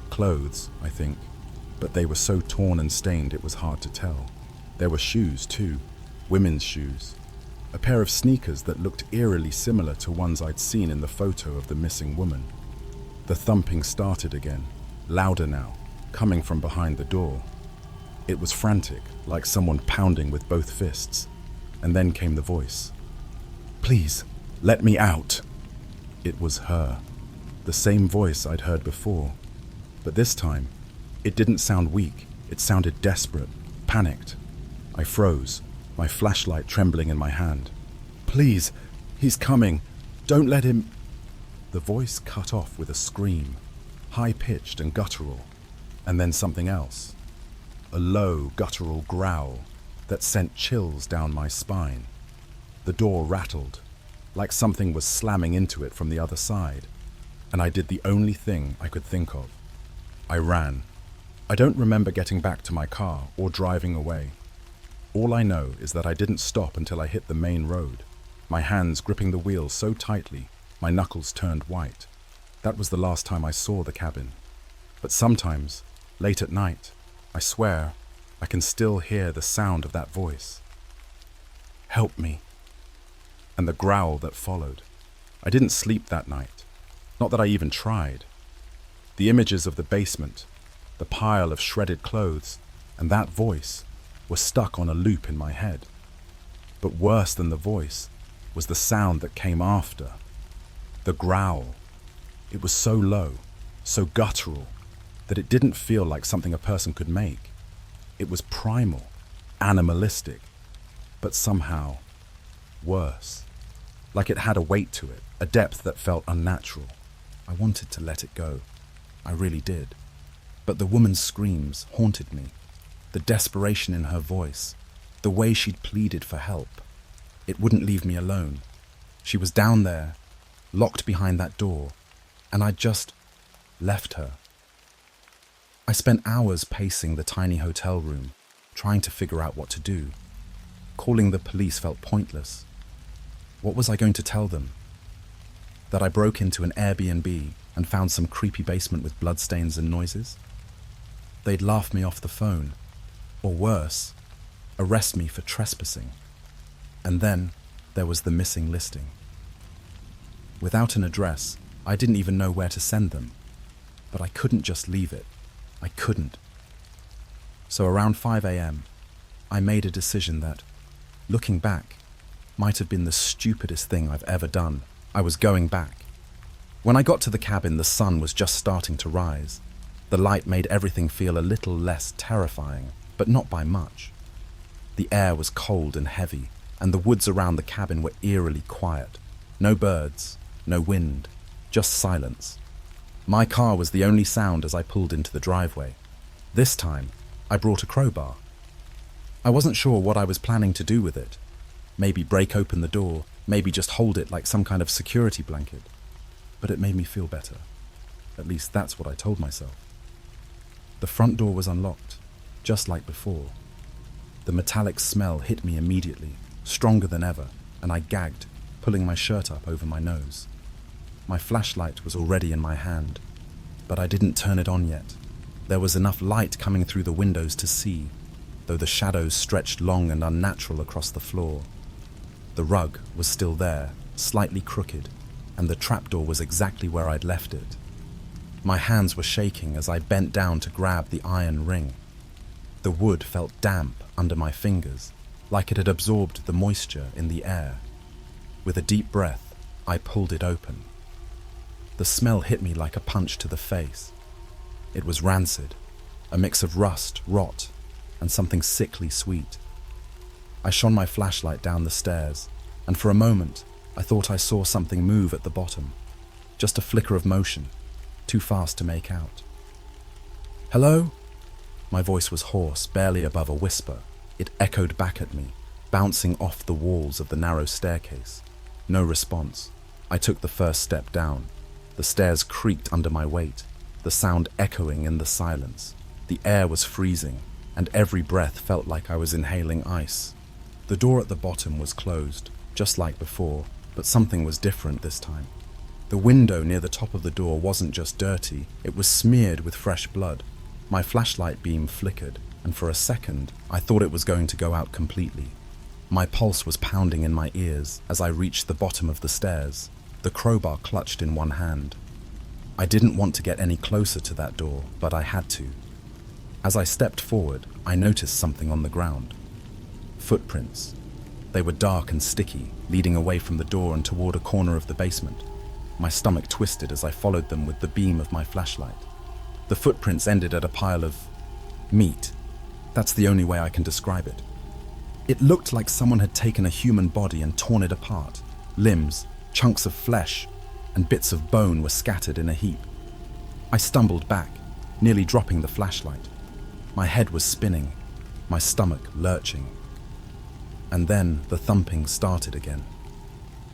Clothes, I think, but they were so torn and stained it was hard to tell. There were shoes, too. Women's shoes. A pair of sneakers that looked eerily similar to ones I'd seen in the photo of the missing woman. The thumping started again, louder now, coming from behind the door. It was frantic, like someone pounding with both fists. And then came the voice. Please, let me out. It was her. The same voice I'd heard before. But this time, it didn't sound weak. It sounded desperate, panicked. I froze, my flashlight trembling in my hand. Please, he's coming. Don't let him... The voice cut off with a scream, high-pitched and guttural, and then something else. A low, guttural growl that sent chills down my spine. The door rattled, like something was slamming into it from the other side, and I did the only thing I could think of. I ran. I don't remember getting back to my car or driving away. All I know is that I didn't stop until I hit the main road, my hands gripping the wheel so tightly, my knuckles turned white. That was the last time I saw the cabin. But sometimes, late at night, I swear, I can still hear the sound of that voice. Help me. And the growl that followed. I didn't sleep that night. Not that I even tried. The images of the basement, the pile of shredded clothes, and that voice were stuck on a loop in my head. But worse than the voice was the sound that came after. The growl. It was so low, so guttural, that it didn't feel like something a person could make. It was primal, animalistic, but somehow worse. Like it had a weight to it, a depth that felt unnatural. I wanted to let it go. I really did. But the woman's screams haunted me. The desperation in her voice, the way she'd pleaded for help. It wouldn't leave me alone. She was down there, locked behind that door, and I'd just left her. I spent hours pacing the tiny hotel room, trying to figure out what to do. Calling the police felt pointless. What was I going to tell them? That I broke into an Airbnb and found some creepy basement with bloodstains and noises? They'd laugh me off the phone, or worse, arrest me for trespassing. And then there was the missing listing. Without an address, I didn't even know where to send them. But I couldn't just leave it. I couldn't. So around 5 a.m., I made a decision that, looking back, might have been the stupidest thing I've ever done. I was going back. When I got to the cabin, the sun was just starting to rise. The light made everything feel a little less terrifying, but not by much. The air was cold and heavy, and the woods around the cabin were eerily quiet. No birds, no wind, just silence. My car was the only sound as I pulled into the driveway. This time, I brought a crowbar. I wasn't sure what I was planning to do with it. Maybe break open the door, maybe just hold it like some kind of security blanket. But it made me feel better. At least that's what I told myself. The front door was unlocked, just like before. The metallic smell hit me immediately, stronger than ever, and I gagged, pulling my shirt up over my nose. My flashlight was already in my hand, but I didn't turn it on yet. There was enough light coming through the windows to see, though the shadows stretched long and unnatural across the floor. The rug was still there, slightly crooked, and the trapdoor was exactly where I'd left it. My hands were shaking as I bent down to grab the iron ring. The wood felt damp, under my fingers, like it had absorbed the moisture in the air. With a deep breath, I pulled it open. The smell hit me like a punch to the face. It was rancid, a mix of rust, rot, and something sickly sweet. I shone my flashlight down the stairs, and for a moment, I thought I saw something move at the bottom. Just a flicker of motion, too fast to make out. "Hello?" My voice was hoarse, barely above a whisper. It echoed back at me, bouncing off the walls of the narrow staircase. No response. I took the first step down. The stairs creaked under my weight, the sound echoing in the silence. The air was freezing, and every breath felt like I was inhaling ice. The door at the bottom was closed, just like before, but something was different this time. The window near the top of the door wasn't just dirty, it was smeared with fresh blood. My flashlight beam flickered, and for a second, I thought it was going to go out completely. My pulse was pounding in my ears as I reached the bottom of the stairs, the crowbar clutched in one hand. I didn't want to get any closer to that door, but I had to. As I stepped forward, I noticed something on the ground. Footprints. They were dark and sticky, leading away from the door and toward a corner of the basement. My stomach twisted as I followed them with the beam of my flashlight. The footprints ended at a pile of meat. That's the only way I can describe it. It looked like someone had taken a human body and torn it apart. Limbs, chunks of flesh, and bits of bone were scattered in a heap. I stumbled back, nearly dropping the flashlight. My head was spinning, my stomach lurching. And then the thumping started again.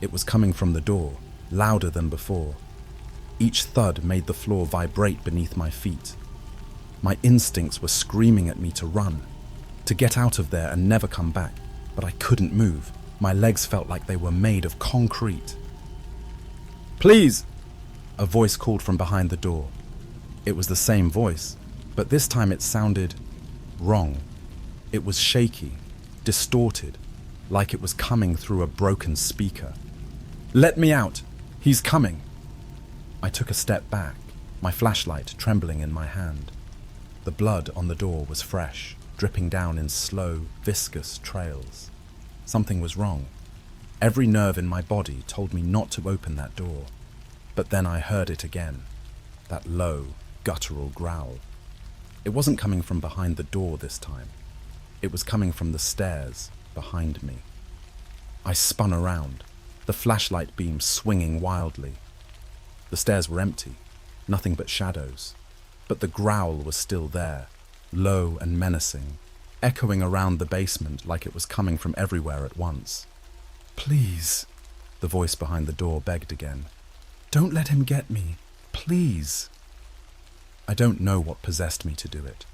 It was coming from the door, louder than before. Each thud made the floor vibrate beneath my feet. My instincts were screaming at me to run, to get out of there and never come back, but I couldn't move. My legs felt like they were made of concrete. "Please!" A voice called from behind the door. It was the same voice, but this time it sounded wrong. It was shaky, distorted, like it was coming through a broken speaker. "Let me out! He's coming!" I took a step back, my flashlight trembling in my hand. The blood on the door was fresh, dripping down in slow, viscous trails. Something was wrong. Every nerve in my body told me not to open that door. But then I heard it again, that low, guttural growl. It wasn't coming from behind the door this time. It was coming from the stairs behind me. I spun around, the flashlight beam swinging wildly. The stairs were empty, nothing but shadows. But the growl was still there, low and menacing, echoing around the basement like it was coming from everywhere at once. "Please," the voice behind the door begged again. "Don't let him get me, please." I don't know what possessed me to do it.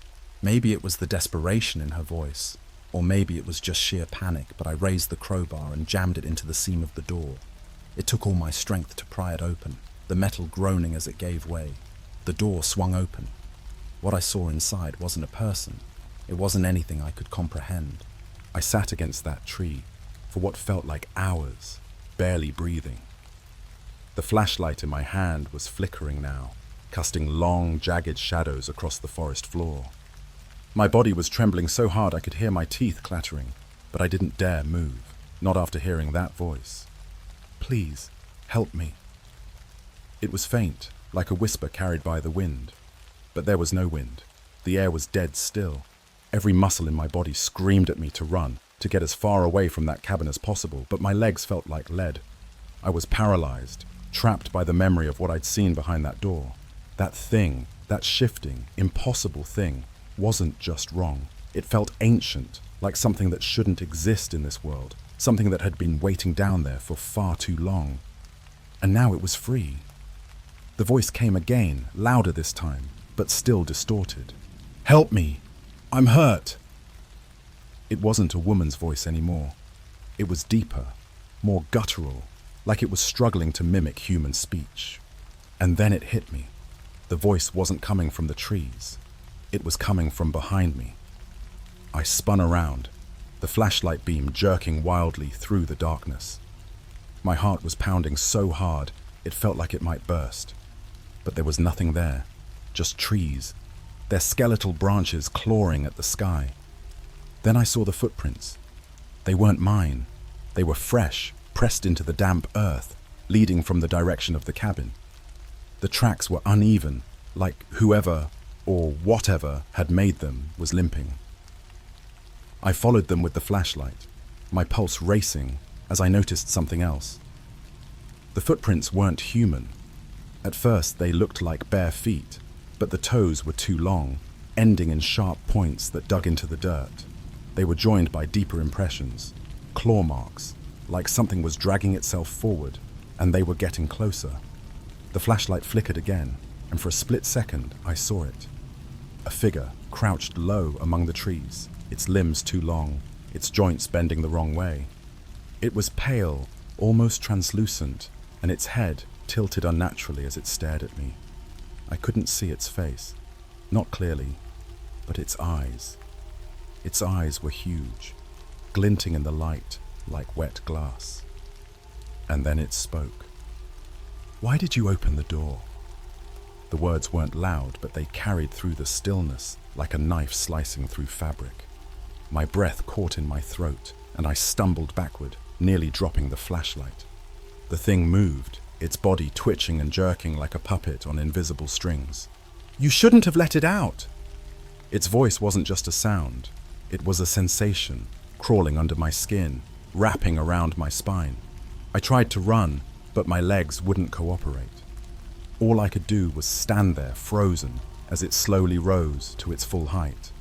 Maybe it was the desperation in her voice, or maybe it was just sheer panic, but I raised the crowbar and jammed it into the seam of the door. It took all my strength to pry it open, the metal groaning as it gave way. The door swung open. What I saw inside wasn't a person. It wasn't anything I could comprehend. I sat against that tree for what felt like hours, barely breathing. The flashlight in my hand was flickering now, casting long, jagged shadows across the forest floor. My body was trembling so hard I could hear my teeth clattering, but I didn't dare move, not after hearing that voice. "Please, help me." It was faint, like a whisper carried by the wind. But there was no wind. The air was dead still. Every muscle in my body screamed at me to run, to get as far away from that cabin as possible, but my legs felt like lead. I was paralyzed, trapped by the memory of what I'd seen behind that door. That thing, that shifting, impossible thing, wasn't just wrong. It felt ancient, like something that shouldn't exist in this world, something that had been waiting down there for far too long. And now it was free. The voice came again, louder this time, but still distorted. "Help me! I'm hurt!" It wasn't a woman's voice anymore. It was deeper, more guttural, like it was struggling to mimic human speech. And then it hit me. The voice wasn't coming from the trees. It was coming from behind me. I spun around, the flashlight beam jerking wildly through the darkness. My heart was pounding so hard, it felt like it might burst. But there was nothing there, just trees, their skeletal branches clawing at the sky. Then I saw the footprints. They weren't mine. They were fresh, pressed into the damp earth, leading from the direction of the cabin. The tracks were uneven, like whoever or whatever had made them was limping. I followed them with the flashlight, my pulse racing as I noticed something else. The footprints weren't human. At first they looked like bare feet, but the toes were too long, ending in sharp points that dug into the dirt. They were joined by deeper impressions, claw marks, like something was dragging itself forward, and they were getting closer. The flashlight flickered again, and for a split second I saw it. A figure crouched low among the trees, its limbs too long, its joints bending the wrong way. It was pale, almost translucent, and its head tilted unnaturally as it stared at me. I couldn't see its face, not clearly, but its eyes. Its eyes were huge, glinting in the light like wet glass. And then it spoke. "Why did you open the door?" The words weren't loud, but they carried through the stillness like a knife slicing through fabric. My breath caught in my throat, and I stumbled backward, nearly dropping the flashlight. The thing moved, its body twitching and jerking like a puppet on invisible strings. "You shouldn't have let it out!" Its voice wasn't just a sound. It was a sensation, crawling under my skin, wrapping around my spine. I tried to run, but my legs wouldn't cooperate. All I could do was stand there, frozen, as it slowly rose to its full height.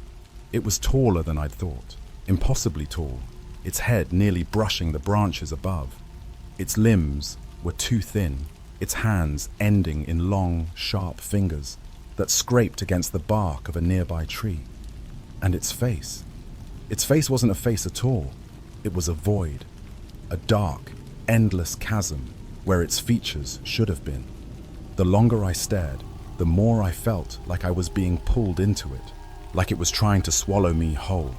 It was taller than I'd thought, impossibly tall, its head nearly brushing the branches above. Its limbs were too thin, its hands ending in long, sharp fingers that scraped against the bark of a nearby tree. And its face wasn't a face at all. It was a void, a dark, endless chasm where its features should have been. The longer I stared, the more I felt like I was being pulled into it, like it was trying to swallow me whole.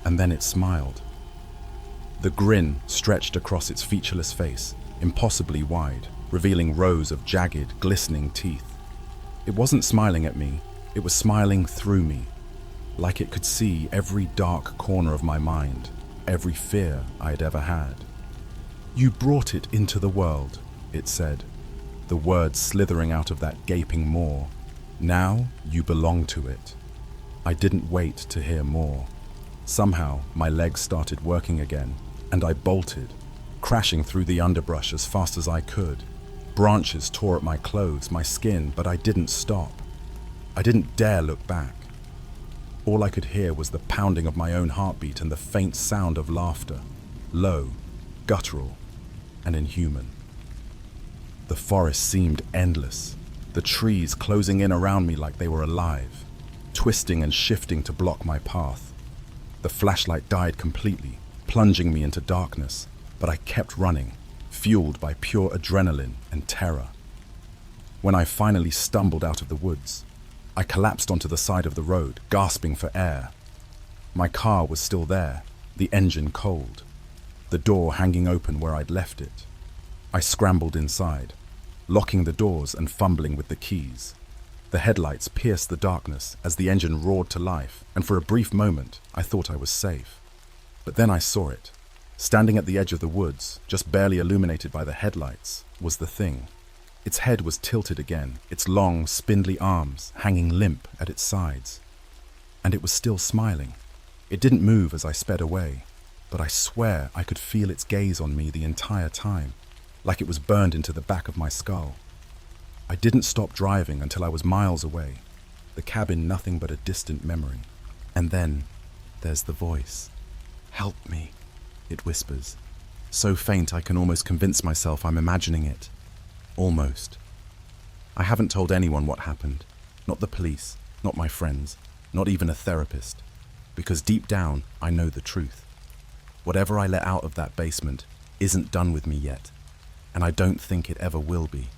And then it smiled. The grin stretched across its featureless face, impossibly wide, revealing rows of jagged, glistening teeth. It wasn't smiling at me, it was smiling through me, like it could see every dark corner of my mind, every fear I had ever had. "You brought it into the world," it said, the words slithering out of that gaping maw. "Now you belong to it." I didn't wait to hear more. Somehow my legs started working again, and I bolted, crashing through the underbrush as fast as I could. Branches tore at my clothes, my skin, but I didn't stop. I didn't dare look back. All I could hear was the pounding of my own heartbeat and the faint sound of laughter, low, guttural, and inhuman. The forest seemed endless, the trees closing in around me like they were alive, twisting and shifting to block my path. The flashlight died completely, plunging me into darkness, but I kept running, fueled by pure adrenaline and terror. When I finally stumbled out of the woods, I collapsed onto the side of the road, gasping for air. My car was still there, the engine cold, the door hanging open where I'd left it. I scrambled inside, locking the doors and fumbling with the keys. The headlights pierced the darkness as the engine roared to life, and for a brief moment, I thought I was safe. But then I saw it. Standing at the edge of the woods, just barely illuminated by the headlights, was the thing. Its head was tilted again, its long, spindly arms hanging limp at its sides. And it was still smiling. It didn't move as I sped away, but I swear I could feel its gaze on me the entire time, like it was burned into the back of my skull. I didn't stop driving until I was miles away, the cabin nothing but a distant memory. And then there's the voice. "Help me," it whispers, so faint I can almost convince myself I'm imagining it. Almost. I haven't told anyone what happened, not the police, not my friends, not even a therapist, because deep down I know the truth. Whatever I let out of that basement isn't done with me yet, and I don't think it ever will be.